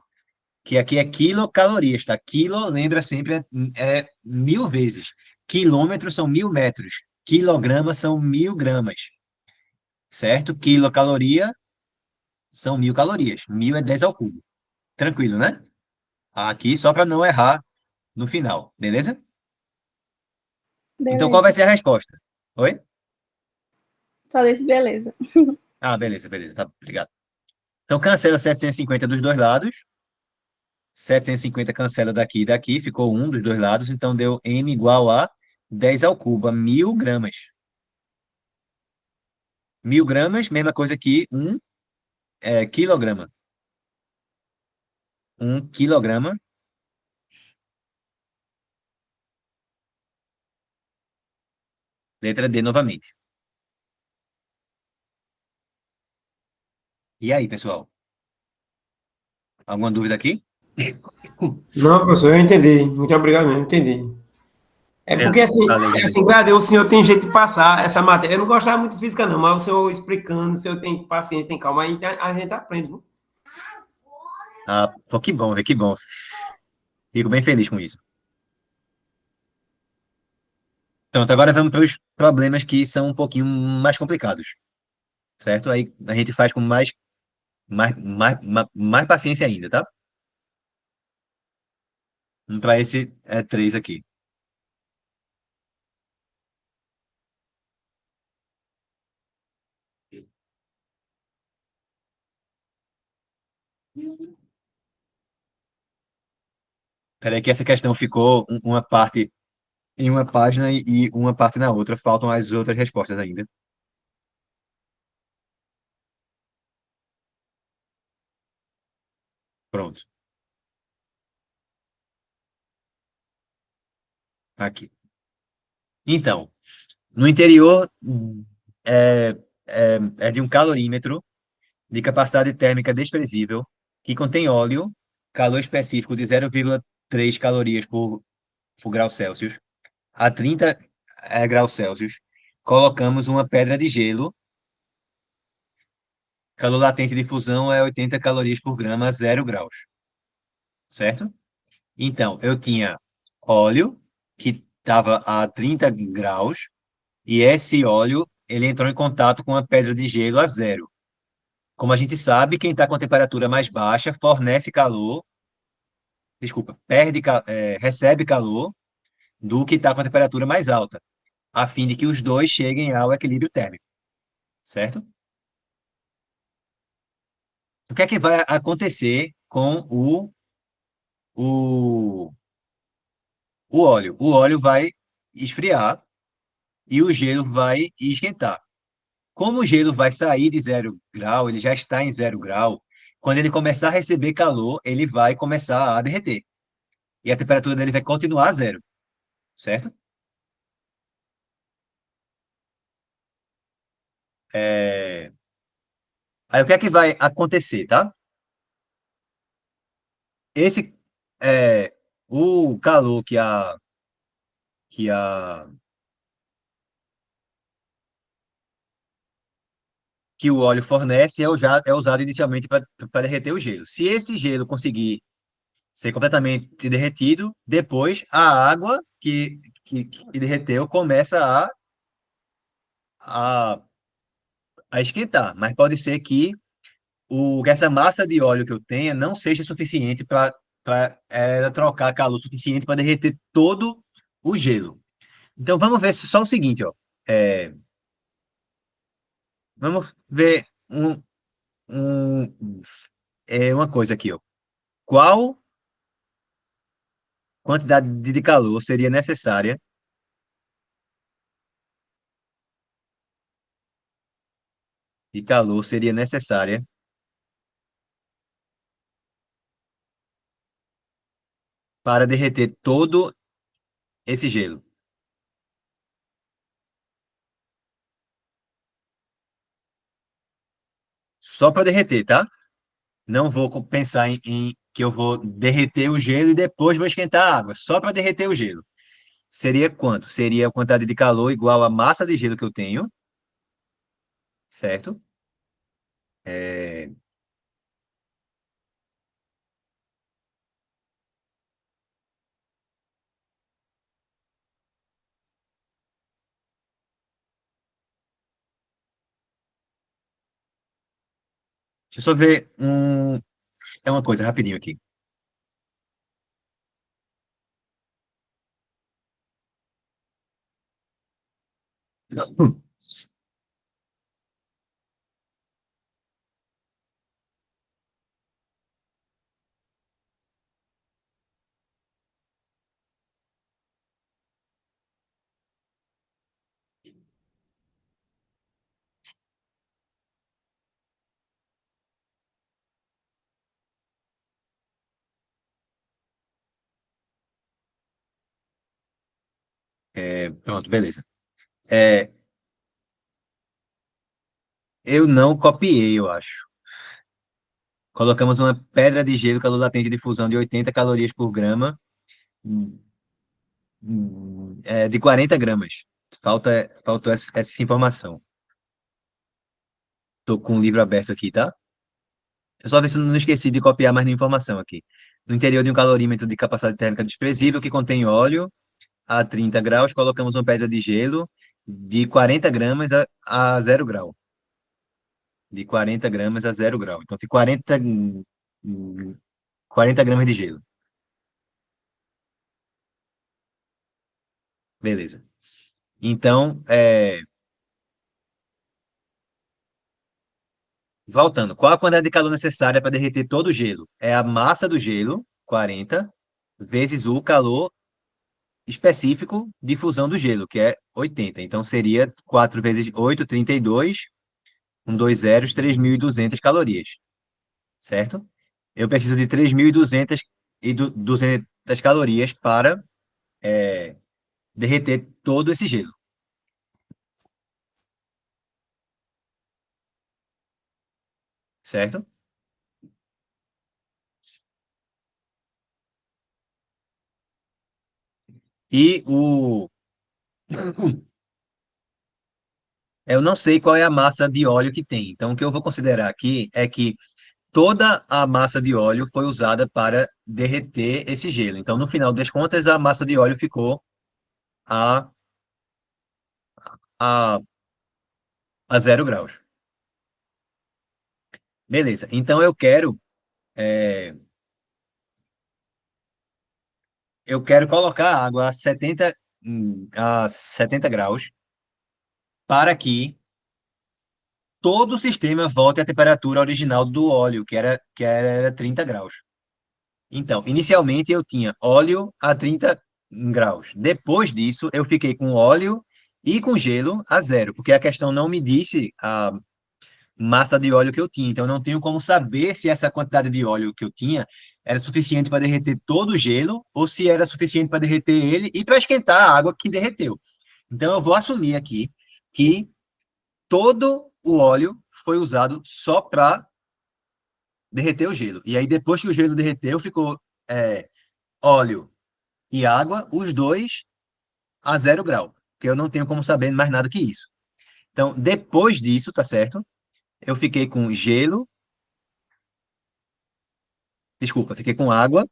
que aqui é quilocalorias, tá? Quilo, lembra sempre, é 1.000 vezes. Quilômetros são 1.000 metros. Quilogramas são 1.000 gramas. Certo? Quilocaloria são 1.000 calorias. 1.000 é 10 ao cubo. Tranquilo, né? Aqui só para não errar no final, beleza? Então, qual vai Beleza. ser a resposta? Oi? Só desse beleza. Ah, beleza, beleza. Tá, obrigado. Então, cancela 750 dos dois lados. 750 cancela daqui e daqui. Ficou 1 dos dois lados. Então, deu M igual a 10 ao cubo, a 1.000 gramas. 1.000 gramas, mesma coisa que 1 quilograma. 1 quilograma. Letra D novamente. E aí, pessoal? Alguma dúvida aqui? Não, professor, eu entendi. Muito obrigado mesmo, entendi. É porque, assim, Valeu, Gladys, o senhor tem jeito de passar essa matéria. Eu não gostava muito de física, não, mas o senhor explicando, o senhor tem paciência, tem calma, aí a gente aprende, viu? Ah, pô, que bom, velho, que bom. Fico bem feliz com isso. Pronto, agora vamos para os problemas que são um pouquinho mais complicados, certo? Aí a gente faz com mais paciência ainda, tá? Vamos para esse três aqui. Peraí que essa questão ficou uma parte em uma página e uma parte na outra. Faltam as outras respostas ainda. Pronto, aqui. Então, no interior é, é de um calorímetro de capacidade térmica desprezível que contém óleo, calor específico de 0,3 calorias por grau Celsius a 30 graus Celsius. Colocamos uma pedra de gelo. Calor latente de fusão é 80 calorias por grama a 0 graus, certo? Então, eu tinha óleo que estava a 30 graus e esse óleo ele entrou em contato com a pedra de gelo a zero. Como a gente sabe, quem está com a temperatura mais baixa fornece calor, desculpa, recebe calor do que está com a temperatura mais alta, a fim de que os dois cheguem ao equilíbrio térmico, certo? O que é que vai acontecer com o, o óleo? O óleo vai esfriar e o gelo vai esquentar. Como o gelo vai sair de 0 grau, ele já está em 0 grau, quando ele começar a receber calor, ele vai começar a derreter. E a temperatura dele vai continuar a zero, certo? É, Aí o que é que vai acontecer, tá? Esse é o calor que a que o óleo fornece é usado inicialmente para derreter o gelo. Se esse gelo conseguir ser completamente derretido, depois a água que derreteu começa a, a esquentar. Mas pode ser que essa massa de óleo que eu tenha não seja suficiente para trocar calor suficiente para derreter todo o gelo. Então vamos ver só o seguinte, ó. É, Vamos ver uma coisa aqui, ó. Qual quantidade de calor seria necessária para derreter todo esse gelo? Só para derreter, tá? Não vou pensar em que eu vou derreter o gelo e depois vou esquentar a água. Só para derreter o gelo. Seria quanto? Seria a quantidade de calor igual à massa de gelo que eu tenho, certo? É, Deixa eu só ver uma coisa rapidinho aqui. Pronto, beleza. É, eu não copiei, eu acho. Colocamos uma pedra de gelo calor latente de fusão de 80 calorias por grama, de 40 gramas. Faltou essa informação. Estou com o livro aberto aqui, tá? Eu só ver se eu não esqueci de copiar mais nenhuma informação aqui. No interior de um calorímetro de capacidade térmica desprezível que contém óleo a 30 graus, colocamos uma pedra de gelo de 40 gramas a 0 grau. De 40 gramas a 0 grau. Então, tem 40 gramas de gelo. Beleza. Então, voltando, qual a quantidade de calor necessária para derreter todo o gelo? É a massa do gelo, 40, vezes o calor específico de fusão do gelo, que é 80. Então, seria 4 vezes 8, 32, com dois zeros, 3.200 calorias, certo? Eu preciso de 3.200 e 200 calorias para derreter todo esse gelo, certo? E eu não sei qual é a massa de óleo que tem. Então, o que eu vou considerar aqui é que toda a massa de óleo foi usada para derreter esse gelo. Então, no final das contas, a massa de óleo ficou a, a, a 0 graus. Beleza. Então, é, eu quero colocar a água a 70 graus para que todo o sistema volte à temperatura original do óleo, que era 30 graus. Então, inicialmente eu tinha óleo a 30 graus. Depois disso, eu fiquei com óleo e com gelo a 0, porque a questão não me disse a massa de óleo que eu tinha. Então, eu não tenho como saber se essa quantidade de óleo que eu tinha era suficiente para derreter todo o gelo ou se era suficiente para derreter ele e para esquentar a água que derreteu. Então, eu vou assumir aqui que todo o óleo foi usado só para derreter o gelo. E aí, depois que o gelo derreteu, ficou óleo e água, os dois a 0 grau, porque eu não tenho como saber mais nada que isso. Então, depois disso, tá certo? Eu fiquei com gelo, desculpa, fiquei com água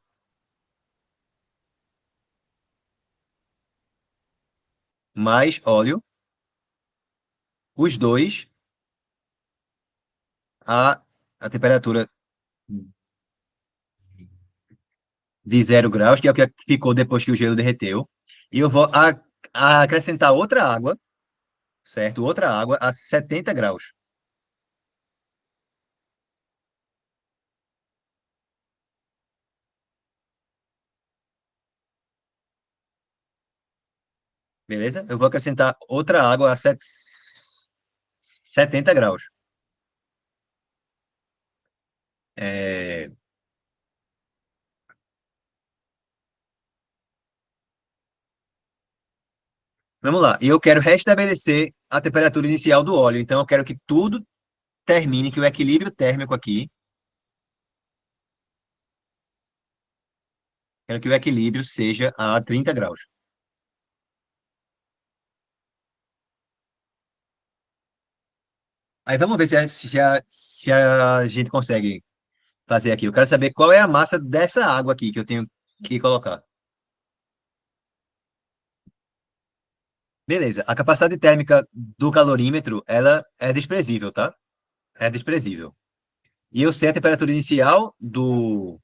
mais óleo, os dois a, a temperatura de 0 graus, que é o que ficou depois que o gelo derreteu. E eu vou a acrescentar outra água, certo? Outra água a 70 graus. Beleza? Eu vou acrescentar outra água a 70 graus. É, Vamos lá. E eu quero restabelecer a temperatura inicial do óleo. Então, eu quero que tudo termine, que o equilíbrio térmico aqui, quero que o equilíbrio seja a 30 graus. Aí vamos ver se a gente consegue fazer aqui. Eu quero saber qual é a massa dessa água aqui que eu tenho que colocar. Beleza. A capacidade térmica do calorímetro, ela é desprezível, tá? É desprezível. E eu sei a temperatura inicial do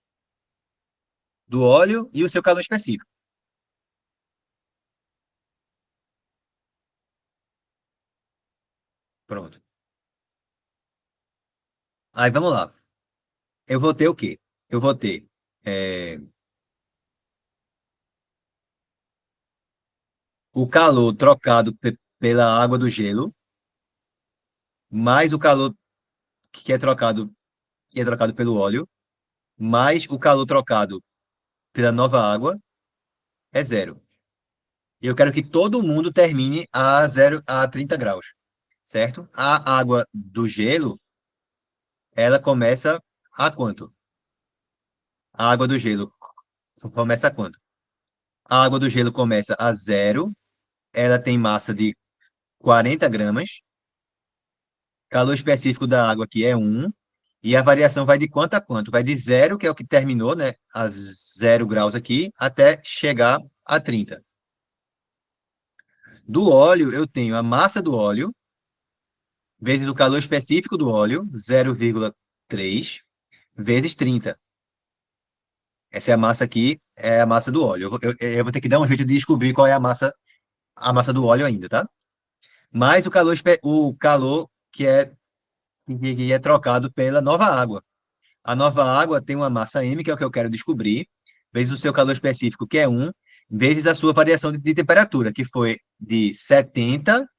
óleo e o seu calor específico. Pronto. Aí vamos lá. Eu vou ter o quê? Eu vou ter é, o calor trocado pela água do gelo, mais o calor que é trocado pelo óleo, mais o calor trocado pela nova água, é 0. E eu quero que todo mundo termine a 30 graus, certo? A água do gelo, ela começa a quanto? A água do gelo começa a quanto? A água do gelo começa a 0, ela tem massa de 40 gramas, calor específico da água aqui é 1, E a variação vai de quanto a quanto? Vai de zero, que é o que terminou, né, a 0 graus aqui, até chegar a 30. Do óleo, eu tenho a massa do óleo, vezes o calor específico do óleo, 0,3, vezes 30. Essa é a massa aqui, é a massa do óleo. Eu vou ter que dar um jeito de descobrir qual é a massa do óleo ainda, tá? Mais o calor que é trocado pela nova água. A nova água tem uma massa M, que é o que eu quero descobrir, vezes o seu calor específico, que é 1, vezes a sua variação de temperatura, que foi de 70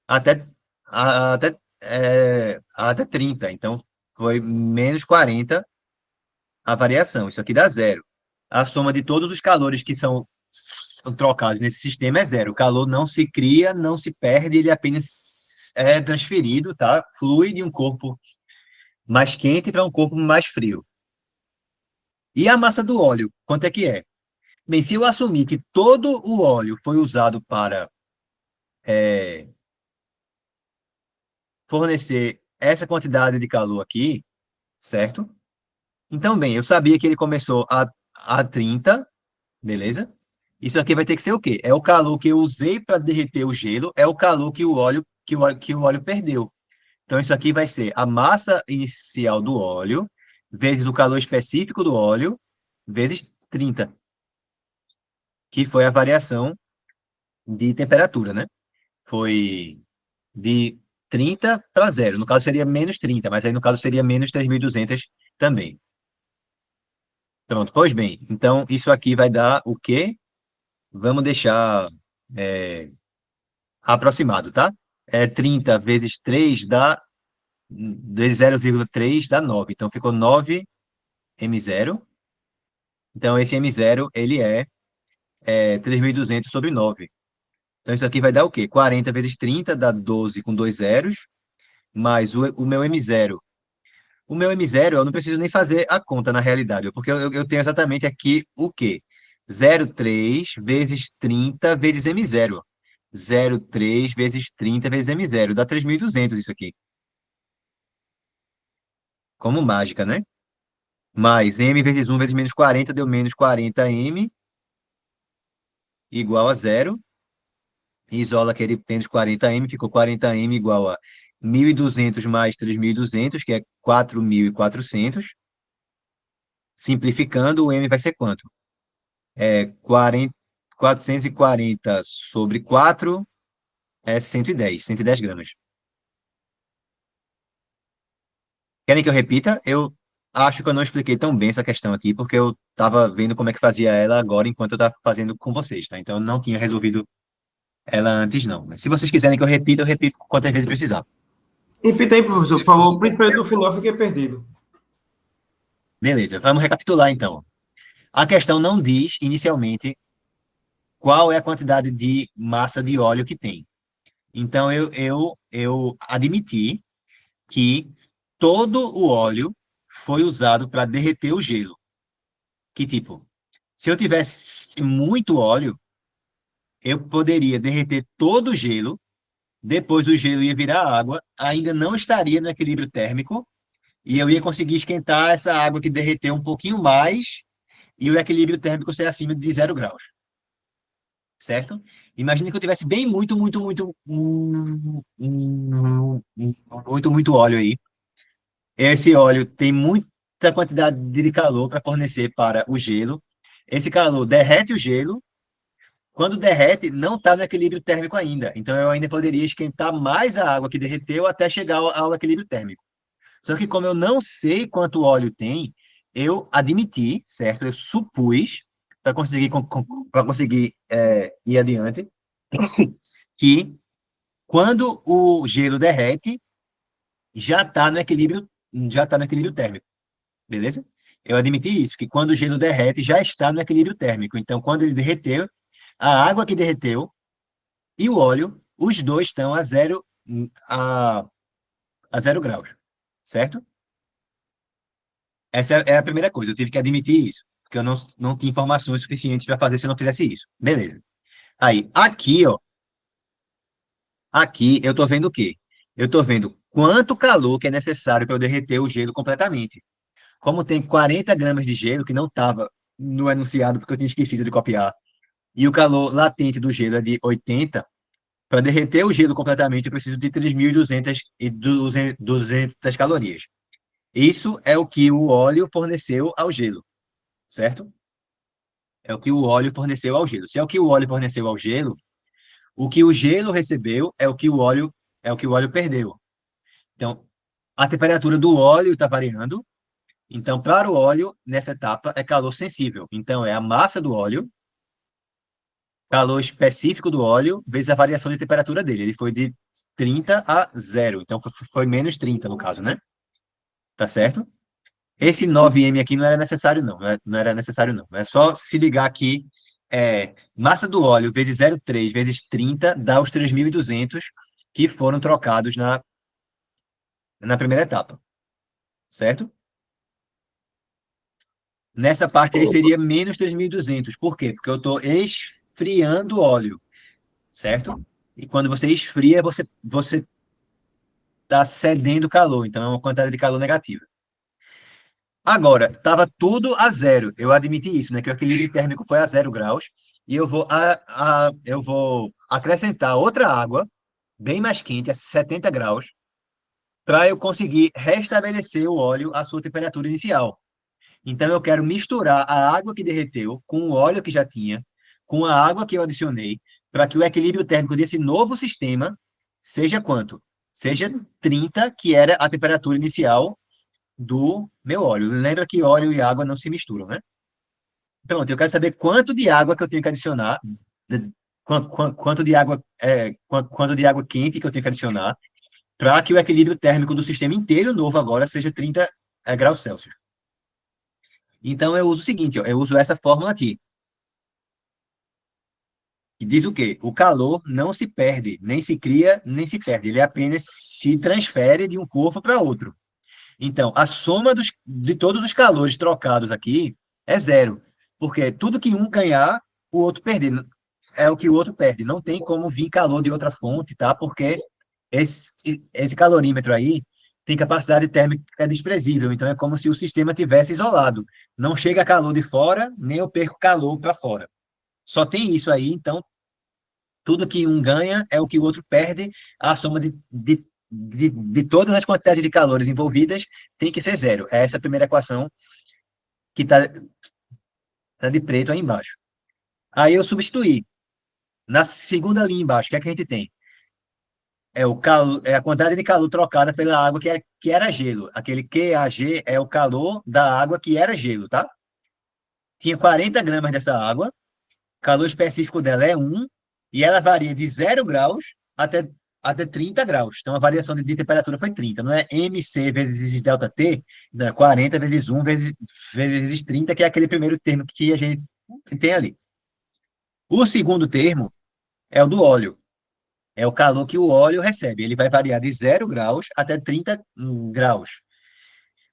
até, até 30. Então, foi menos 40 a variação. Isso aqui dá zero. A soma de todos os calores que são trocados nesse sistema é zero. O calor não se cria, não se perde, ele apenas é transferido, tá? Flui de um corpo mais quente para um corpo mais frio. E a massa do óleo, quanto é que é? Bem, se eu assumir que todo o óleo foi usado para fornecer essa quantidade de calor aqui, certo? Então, bem, eu sabia que ele começou a 30, beleza? Isso aqui vai ter que ser o quê? É o calor que eu usei para derreter o gelo, é o calor que o óleo perdeu. Então, isso aqui vai ser a massa inicial do óleo, vezes o calor específico do óleo, vezes 30, que foi a variação de temperatura, né? Foi de 30 para zero. No caso, seria menos 30, mas aí no caso seria menos 3.200 também. Pronto, pois bem. Então, isso aqui vai dar o quê? Vamos deixar é, aproximado, tá? 30 vezes 3 dá 0,3 dá 9. Então, ficou 9m0. Então, esse M0, ele é 3.200 sobre 9. Então, isso aqui vai dar o quê? 40 vezes 30 dá 12 com dois zeros, mais o meu M0. O meu M0, eu não preciso nem fazer a conta na realidade, porque eu tenho exatamente aqui o quê? 0,3 vezes 30 vezes M0. 0,3 vezes 30 vezes M0. Dá 3.200 isso aqui. Como mágica, né? Mais M vezes 1 vezes menos 40 deu menos 40M igual a zero. Isola aquele menos 40M, ficou 40M igual a 1.200 mais 3.200, que é 4.400. Simplificando, o M vai ser quanto? 440 sobre 4 é 110 gramas. Querem que eu repita? Eu acho que eu não expliquei tão bem essa questão aqui, porque eu estava vendo como é que fazia ela agora enquanto eu estava fazendo com vocês, tá? Então eu não tinha resolvido ela antes, não. Mas se vocês quiserem que eu repito quantas vezes precisar. Repita aí, professor, por favor. Principalmente no final, fiquei perdido. Beleza, vamos recapitular então. A questão não diz inicialmente qual é a quantidade de massa de óleo que tem. Então eu admiti que todo o óleo foi usado para derreter o gelo. Que tipo, se eu tivesse muito óleo, eu poderia derreter todo o gelo, depois o gelo ia virar água, ainda não estaria no equilíbrio térmico, e eu ia conseguir esquentar essa água que derreteu um pouquinho mais, e o equilíbrio térmico ser acima de 0 graus. Certo? Imagine que eu tivesse bem muito óleo aí. Esse óleo tem muita quantidade de calor para fornecer para o gelo. Esse calor derrete o gelo. Quando derrete, não está no equilíbrio térmico ainda. Então, eu ainda poderia esquentar mais a água que derreteu até chegar ao equilíbrio térmico. Só que, como eu não sei quanto óleo tem, eu admiti, certo? Eu supus, para conseguir ir adiante, que quando o gelo derrete, já está no equilíbrio térmico. Beleza? Eu admiti isso, que quando o gelo derrete, já está no equilíbrio térmico. Então, quando ele derreteu, a água que derreteu e o óleo, os dois estão a, a 0 graus. Certo? Essa é a primeira coisa. Eu tive que admitir isso, porque eu não tinha informações suficientes para fazer se eu não fizesse isso. Beleza. Aí, aqui, ó. Aqui eu estou vendo o quê? Eu estou vendo quanto calor que é necessário para eu derreter o gelo completamente. Como tem 40 gramas de gelo, que não estava no enunciado, porque eu tinha esquecido de copiar, e o calor latente do gelo é de 80, para derreter o gelo completamente, eu preciso de 3.200 e 200 calorias. Isso é o que o óleo forneceu ao gelo, certo? É o que o óleo forneceu ao gelo. Se é o que o óleo forneceu ao gelo, o que o gelo recebeu é o que o óleo perdeu. Então, a temperatura do óleo está variando. Então, para o óleo, nessa etapa, é calor sensível. Então, é a massa do óleo, calor específico do óleo, vezes a variação de temperatura dele. Ele foi de 30 a 0. Então, foi menos 30 no caso, né? Tá certo? Esse 9M aqui não era necessário, não. Não era necessário, não. É só se ligar aqui. Massa do óleo vezes 0,3 vezes 30 dá os 3.200 que foram trocados na primeira etapa. Certo? Nessa parte aí seria menos 3.200. Por quê? Porque eu estou esfriando o óleo, certo? E quando você esfria, você está cedendo calor, então é uma quantidade de calor negativa. Agora, estava tudo a zero. Eu admiti isso, né? Que o equilíbrio térmico foi a 0 graus. E eu vou acrescentar outra água, bem mais quente, a 70 graus, para eu conseguir restabelecer o óleo à sua temperatura inicial. Então, eu quero misturar a água que derreteu com o óleo que já tinha, com a água que eu adicionei, para que o equilíbrio térmico desse novo sistema seja quanto? Seja 30, que era a temperatura inicial do meu óleo. Lembra que óleo e água não se misturam, né? Pronto, eu quero saber quanto de água que eu tenho que adicionar, quanto de água quente que eu tenho que adicionar, para que o equilíbrio térmico do sistema inteiro novo agora seja 30 graus Celsius. Então, eu uso o seguinte, ó, eu uso essa fórmula aqui, que diz o quê? O calor não se perde, nem se cria, nem se perde. Ele apenas se transfere de um corpo para outro. Então, a soma de todos os calores trocados aqui é zero, porque tudo que um ganhar, o outro perder. É o que o outro perde. Não tem como vir calor de outra fonte, tá? Porque esse calorímetro aí tem capacidade térmica desprezível. Então, é como se o sistema tivesse isolado. Não chega calor de fora, nem eu perco calor para fora. Só tem isso aí. Então, tudo que um ganha é o que o outro perde. A soma de todas as quantidades de calores envolvidas tem que ser zero. É essa a primeira equação que tá de preto aí embaixo. Aí eu substituí. Na segunda linha embaixo, o que é que a gente tem? É a quantidade de calor trocada pela água que era gelo. Aquele QAG é o calor da água que era gelo, tá? Tinha 40 gramas dessa água, o calor específico dela é 1, e ela varia de 0 graus até 30 graus. Então, a variação de temperatura foi 30. Não é MC vezes ΔT, não é 40 vezes 1 vezes 30, que é aquele primeiro termo que a gente tem ali. O segundo termo é o do óleo. É o calor que o óleo recebe. Ele vai variar de 0 graus até 30 graus.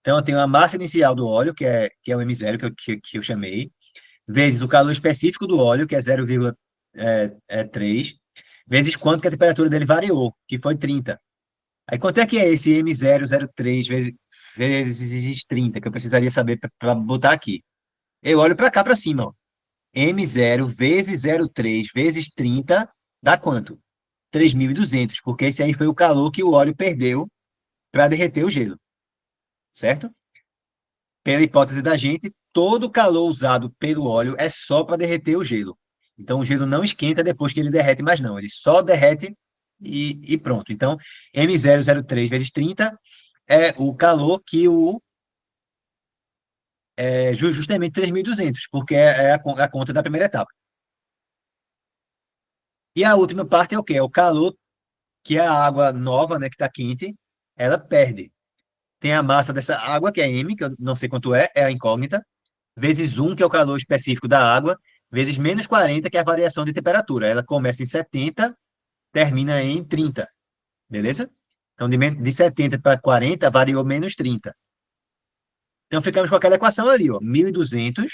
Então, eu tenho a massa inicial do óleo, que é o M0, que eu chamei, vezes o calor específico do óleo, que é 0,3, vezes quanto que a temperatura dele variou, que foi 30. Aí, quanto é que é esse M003 vezes 30, que eu precisaria saber para botar aqui? Eu olho para cá, para cima, ó. M0 vezes 0,3 vezes 30 dá quanto? 3.200, porque esse aí foi o calor que o óleo perdeu para derreter o gelo, certo? Pela hipótese da gente, todo o calor usado pelo óleo é só para derreter o gelo. Então, o gelo não esquenta depois que ele derrete mais não, ele só derrete e pronto. Então, M003 vezes 30 é o calor que justamente 3.200, porque é a conta da primeira etapa. E a última parte é o quê? É o calor que a água nova, né, que está quente, ela perde. Tem a massa dessa água, que é M, que eu não sei quanto é a incógnita, vezes 1, que é o calor específico da água, vezes menos 40, que é a variação de temperatura. Ela começa em 70, termina em 30, beleza? Então, de 70 para 40, variou menos 30. Então, ficamos com aquela equação ali, ó, 1.200,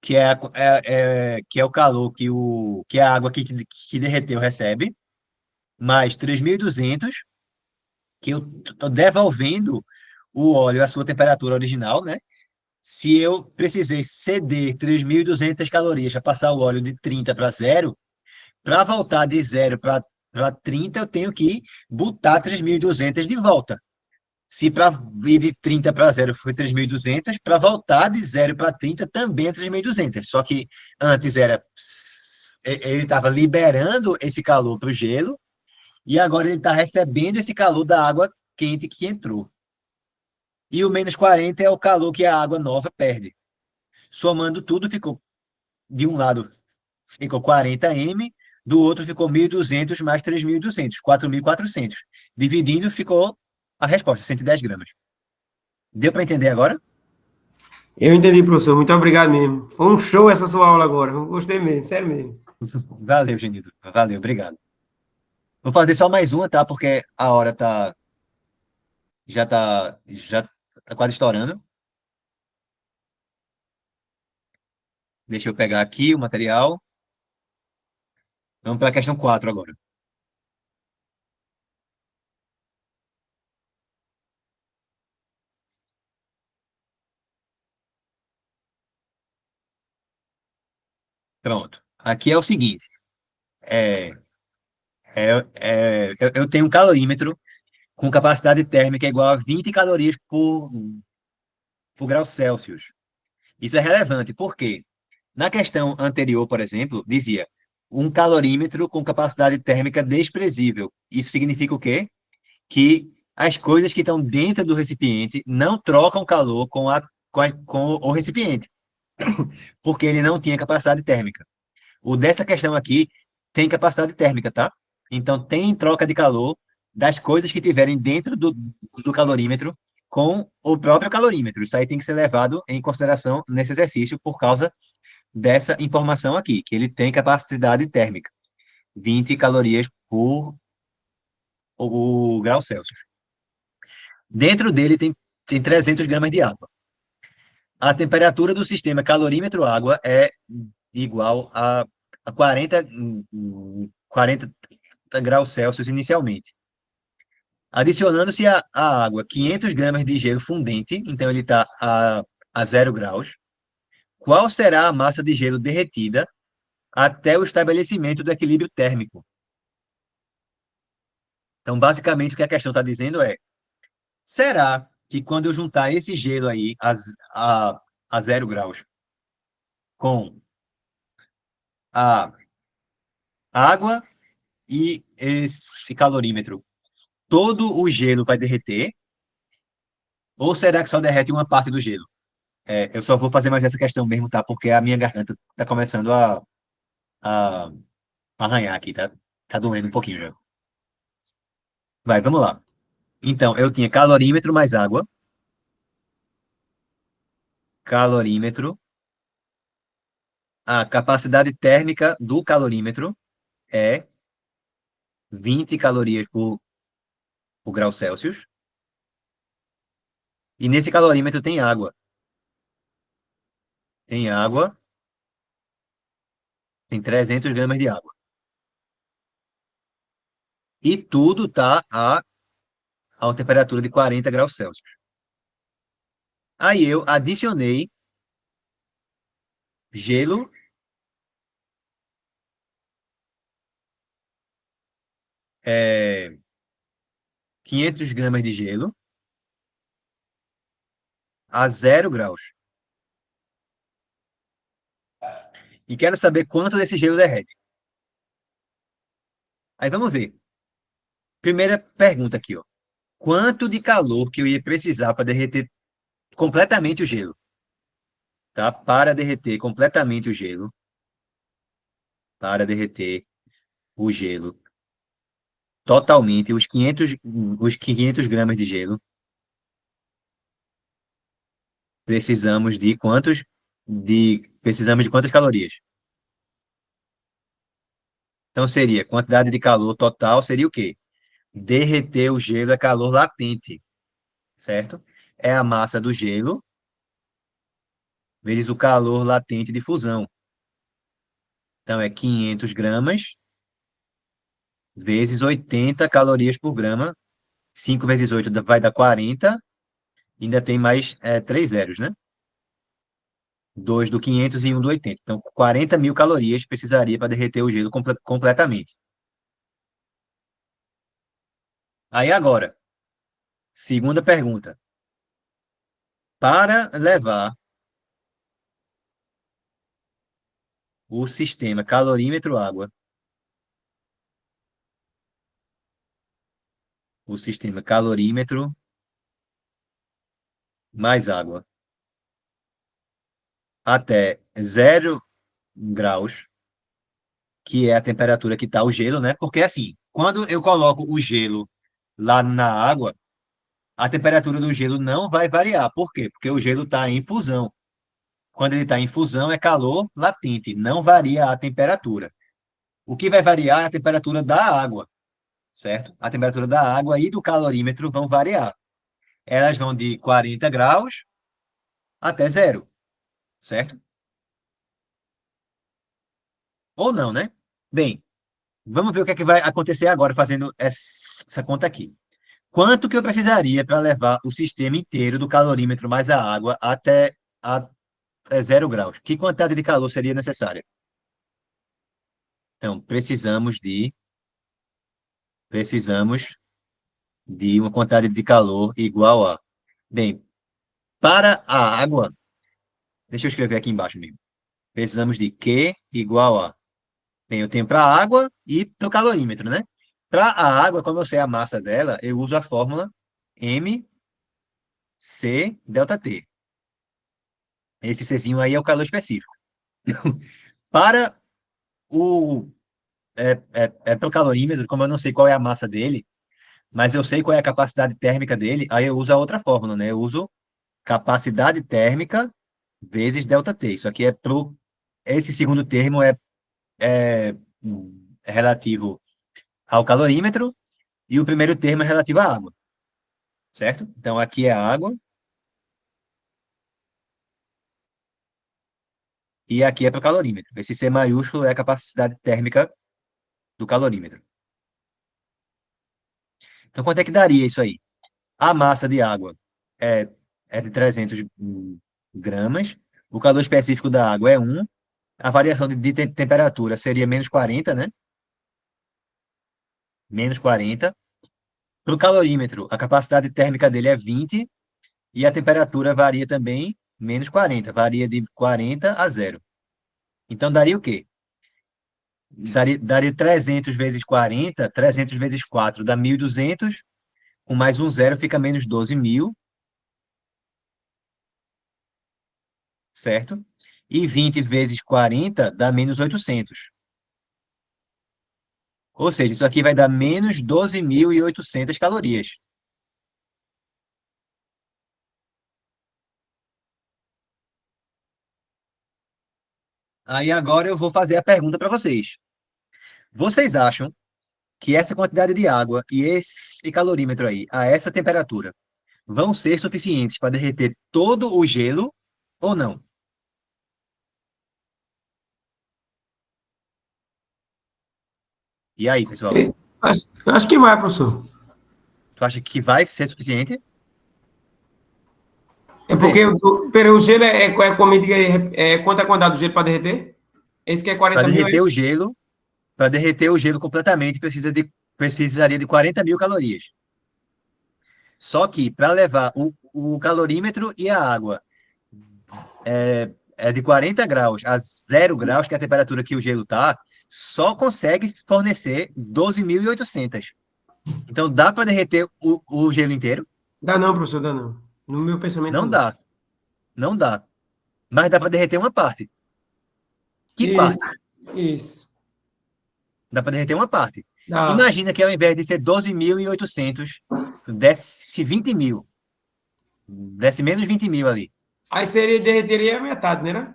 que é o calor que a água que derreteu recebe, mais 3.200, que eu estou devolvendo o óleo à sua temperatura original, né? Se eu precisei ceder 3.200 calorias para passar o óleo de 30 para zero, para voltar de zero para 30, eu tenho que botar 3.200 de volta. Se para ir de 30 para zero foi 3.200, para voltar de zero para 30 também é 3.200. Só que antes ele estava liberando esse calor para o gelo, e agora ele está recebendo esse calor da água quente que entrou. E o -40 é o calor que a água nova perde. Somando tudo, ficou, de um lado ficou 40 M, do outro ficou 1.200 mais 3.200, 4.400. Dividindo, ficou a resposta, 110 gramas. Deu para entender agora? Eu entendi, professor. Muito obrigado mesmo. Foi um show essa sua aula agora. Eu gostei mesmo, sério mesmo. Valeu, Genido. Valeu, obrigado. Vou fazer só mais uma, tá? Porque a hora já tá quase estourando. Deixa eu pegar aqui o material. Vamos para a questão 4 agora. Pronto. Aqui é o seguinte. É, eu tenho um calorímetro com capacidade térmica igual a 20 calorias por grau Celsius. Isso é relevante, porque na questão anterior, por exemplo, dizia um calorímetro com capacidade térmica desprezível. Isso significa o quê? Que as coisas que estão dentro do recipiente não trocam calor com o recipiente, porque ele não tinha capacidade térmica. O dessa questão aqui tem capacidade térmica, tá? Então, tem troca de calor das coisas que tiverem dentro do calorímetro com o próprio calorímetro. Isso aí tem que ser levado em consideração nesse exercício por causa dessa informação aqui, que ele tem capacidade térmica, 20 calorias por o grau Celsius. Dentro dele tem 300 gramas de água. A temperatura do sistema calorímetro-água é igual a 40 graus Celsius inicialmente. Adicionando-se à água 500 gramas de gelo fundente, então ele está a 0 graus. Qual será a massa de gelo derretida até o estabelecimento do equilíbrio térmico? Então, basicamente, o que a questão está dizendo é: será que quando eu juntar esse gelo aí a 0 graus com a água e esse calorímetro, todo o gelo vai derreter? Ou será que só derrete uma parte do gelo? Eu só vou fazer mais essa questão mesmo, tá? Porque a minha garganta tá começando a arranhar aqui, tá? Tá doendo um pouquinho já. Vai, vamos lá. Então, eu tinha calorímetro mais água. Calorímetro. A capacidade térmica do calorímetro é 20 calorias por grau Celsius. E nesse calorímetro tem água. Tem água, tem 300 gramas de água. E tudo está a uma temperatura de 40 graus Celsius. Aí eu adicionei gelo, 500 gramas de gelo a 0 graus. E quero saber quanto desse gelo derrete. Aí vamos ver. Primeira pergunta aqui, ó. Quanto de calor que eu ia precisar para derreter completamente o gelo? Tá? Para derreter completamente o gelo. Para derreter o gelo totalmente, os 500 gramas de gelo, precisamos de quantas calorias? Então seria, quantidade de calor total seria o quê? Derreter o gelo é calor latente, certo? É a massa do gelo vezes o calor latente de fusão. Então é 500 gramas vezes 80 calorias por grama 5 vezes 8 vai dar 40. Ainda tem mais 3 zeros, né? 2 do 500 e 1 do 80. Então, 40 mil calorias precisaria para derreter o gelo completamente. Aí agora, segunda pergunta. Para levar o sistema calorímetro-água, o sistema calorímetro mais água, até 0 graus, que é a temperatura que está o gelo, né? Porque assim, quando eu coloco o gelo lá na água, a temperatura do gelo não vai variar. Por quê? Porque o gelo está em fusão. Quando ele está em fusão, é calor latente, não varia a temperatura. O que vai variar é a temperatura da água, certo? A temperatura da água e do calorímetro vão variar. Elas vão de 40 graus até 0, certo? Ou não, né? Bem, vamos ver o que é que vai acontecer agora fazendo essa conta aqui. Quanto que eu precisaria para levar o sistema inteiro do calorímetro mais a água até 0 graus? Que quantidade de calor seria necessária? Então, precisamos de uma quantidade de calor igual a. Bem, para a água, deixa eu escrever aqui embaixo mesmo. Precisamos de Q igual a. Bem, eu tenho para a água e para o calorímetro, né? Para a água, como eu sei a massa dela, eu uso a fórmula mc delta T. Esse Czinho aí é o calor específico. Para o para o calorímetro, como eu não sei qual é a massa dele, mas eu sei qual é a capacidade térmica dele, aí eu uso a outra fórmula, né? Eu uso capacidade térmica vezes ΔT. Isso aqui é pro. Esse segundo termo é relativo ao calorímetro e o primeiro termo é relativo à água, certo? Então aqui é a água e aqui é para o calorímetro. Esse C maiúsculo é a capacidade térmica do calorímetro. Então quanto é que daria isso aí? A massa de água é, é de 300 gramas, o calor específico da água é 1, a variação de temperatura seria -40, né? -40. Para o calorímetro, a capacidade térmica dele é 20 e a temperatura varia também -40, varia de 40 a 0. Então daria o quê? Daria 300 vezes 40, 300 vezes 4 dá 1.200, com mais um zero fica menos 12.000, certo? E 20 vezes 40 dá menos 800. Ou seja, isso aqui vai dar menos 12.800 calorias. Aí agora eu vou fazer a pergunta para vocês. Vocês acham que essa quantidade de água e esse calorímetro aí, a essa temperatura, vão ser suficientes para derreter todo o gelo ou não? E aí, pessoal? Acho que vai, professor. Tu acha que vai ser suficiente? É Vê, porque o gelo com a medida, quanto é a quantidade do gelo para derreter? Esse que é para 40 mil derreter aí? o gelo, para derreter o gelo completamente, precisaria de 40 mil calorias. Só que para levar o calorímetro e a água é de 40 graus a 0 graus, que é a temperatura que o gelo está, só consegue fornecer 12.800. Então dá para derreter o gelo inteiro? Dá não, professor, dá não. No meu pensamento Não não dá. dá, não dá. Mas dá para derreter uma parte. Que Isso, parte? isso. Dá para derreter uma parte. Dá. Imagina que ao invés de ser 12.800, desce 20.000. Desce menos 20.000 ali. Aí derreteria a metade, né?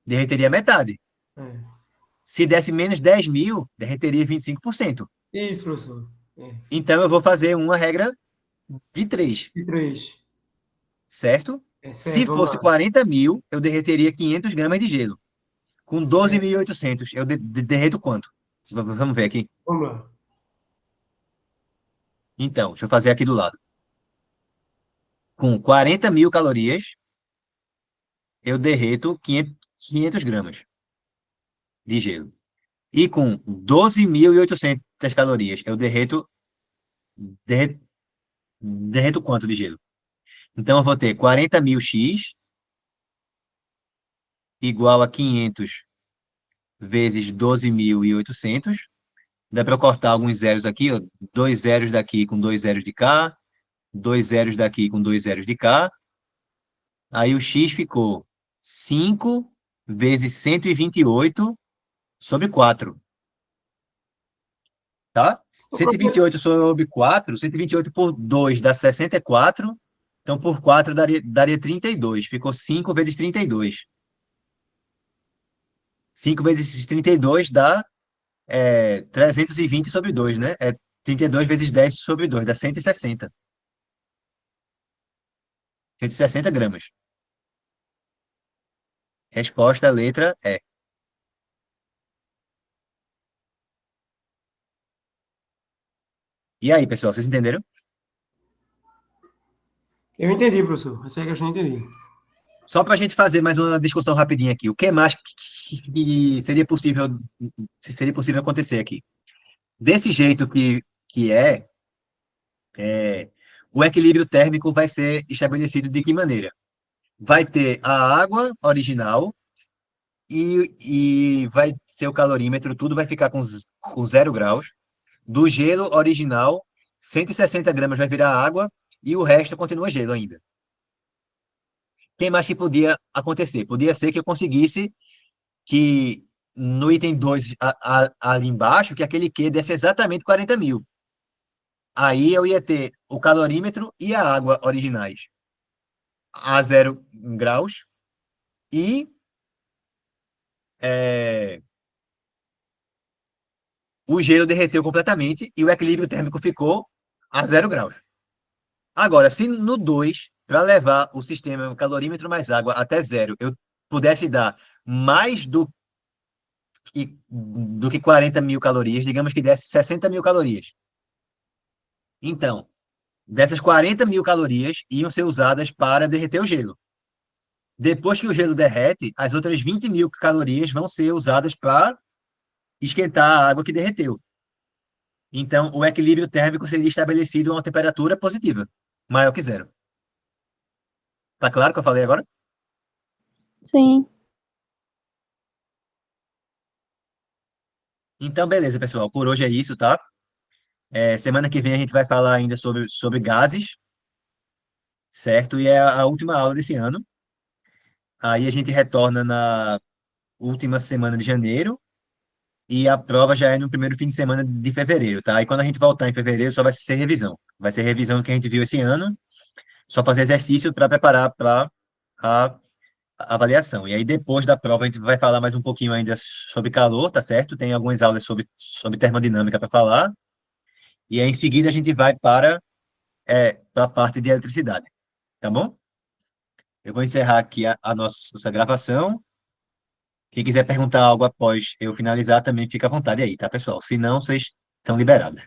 Derreteria metade. É. Se desse menos 10.000, derreteria 25%. Isso, professor. É. Então eu vou fazer uma regra de 3, E 3. certo? É Se certo, vamos fosse lá. 40.000, eu derreteria 500 gramas de gelo. Com Certo. 12.800, eu derreto quanto? Vamos ver aqui. Vamos lá. Então, deixa eu fazer aqui do lado. Com 40.000 calorias, eu derreto 500 gramas de gelo. E com 12.800 calorias, eu derreto, derreto quanto de gelo? Então, eu vou ter 40.000x igual a 500 vezes 12.800. Dá para eu cortar alguns zeros aqui, ó. Dois zeros daqui com dois zeros de cá, dois zeros daqui com dois zeros de cá. Aí o x ficou 5 vezes 128 sobre 4, tá? Ô, Cento e vinte e professor, oito sobre 4, 128 por 2 dá 64. Então, por 4 daria 32. Ficou 5 vezes 32. 5 vezes 32 dá 320 sobre 2, né? 32 vezes 10 sobre 2, dá 160. 160 gramas. Resposta, letra E. E aí, pessoal, vocês entenderam? eu entendi, professor. Essa é a questão eu entendi. Só para a gente fazer mais uma discussão rapidinha aqui. O que mais que seria possível acontecer aqui? Desse jeito que é, o equilíbrio térmico vai ser estabelecido de que maneira? Vai ter a água original e vai ser o calorímetro, tudo vai ficar com 0 graus. Do gelo original, 160 gramas vai virar água e o resto continua gelo ainda. Tem mais que podia acontecer? Podia ser que eu conseguisse que no item 2 ali embaixo, que aquele Q desse exatamente 40.000. Aí eu ia ter o calorímetro e a água originais a 0 graus e é, o gelo derreteu completamente e o equilíbrio térmico ficou a 0 graus. Agora, se no 2 para levar o sistema calorímetro mais água até 0, eu pudesse dar mais do que 40.000 calorias, digamos que desse 60.000 calorias. Então, dessas 40.000 calorias iam ser usadas para derreter o gelo. Depois que o gelo derrete, as outras 20.000 calorias vão ser usadas para esquentar a água que derreteu. Então, o equilíbrio térmico seria estabelecido a uma temperatura positiva, maior que 0. Tá claro o que eu falei agora? Sim. Então, beleza, pessoal. Por hoje é isso, tá? Semana que vem a gente vai falar ainda sobre gases, certo? E é a última aula desse ano. Aí a gente retorna na última semana de janeiro e a prova já é no primeiro fim de semana de fevereiro, tá? E quando a gente voltar em fevereiro só vai ser revisão. Vai ser revisão do que a gente viu esse ano, só fazer exercício para preparar para a avaliação. E aí depois da prova a gente vai falar mais um pouquinho ainda sobre calor, tá certo? Tem algumas aulas sobre termodinâmica para falar. E aí em seguida a gente vai para a parte de eletricidade, tá bom? Eu vou encerrar aqui a nossa gravação. Quem quiser perguntar algo após eu finalizar, também fica à vontade aí, tá, pessoal? Se não, vocês estão liberados.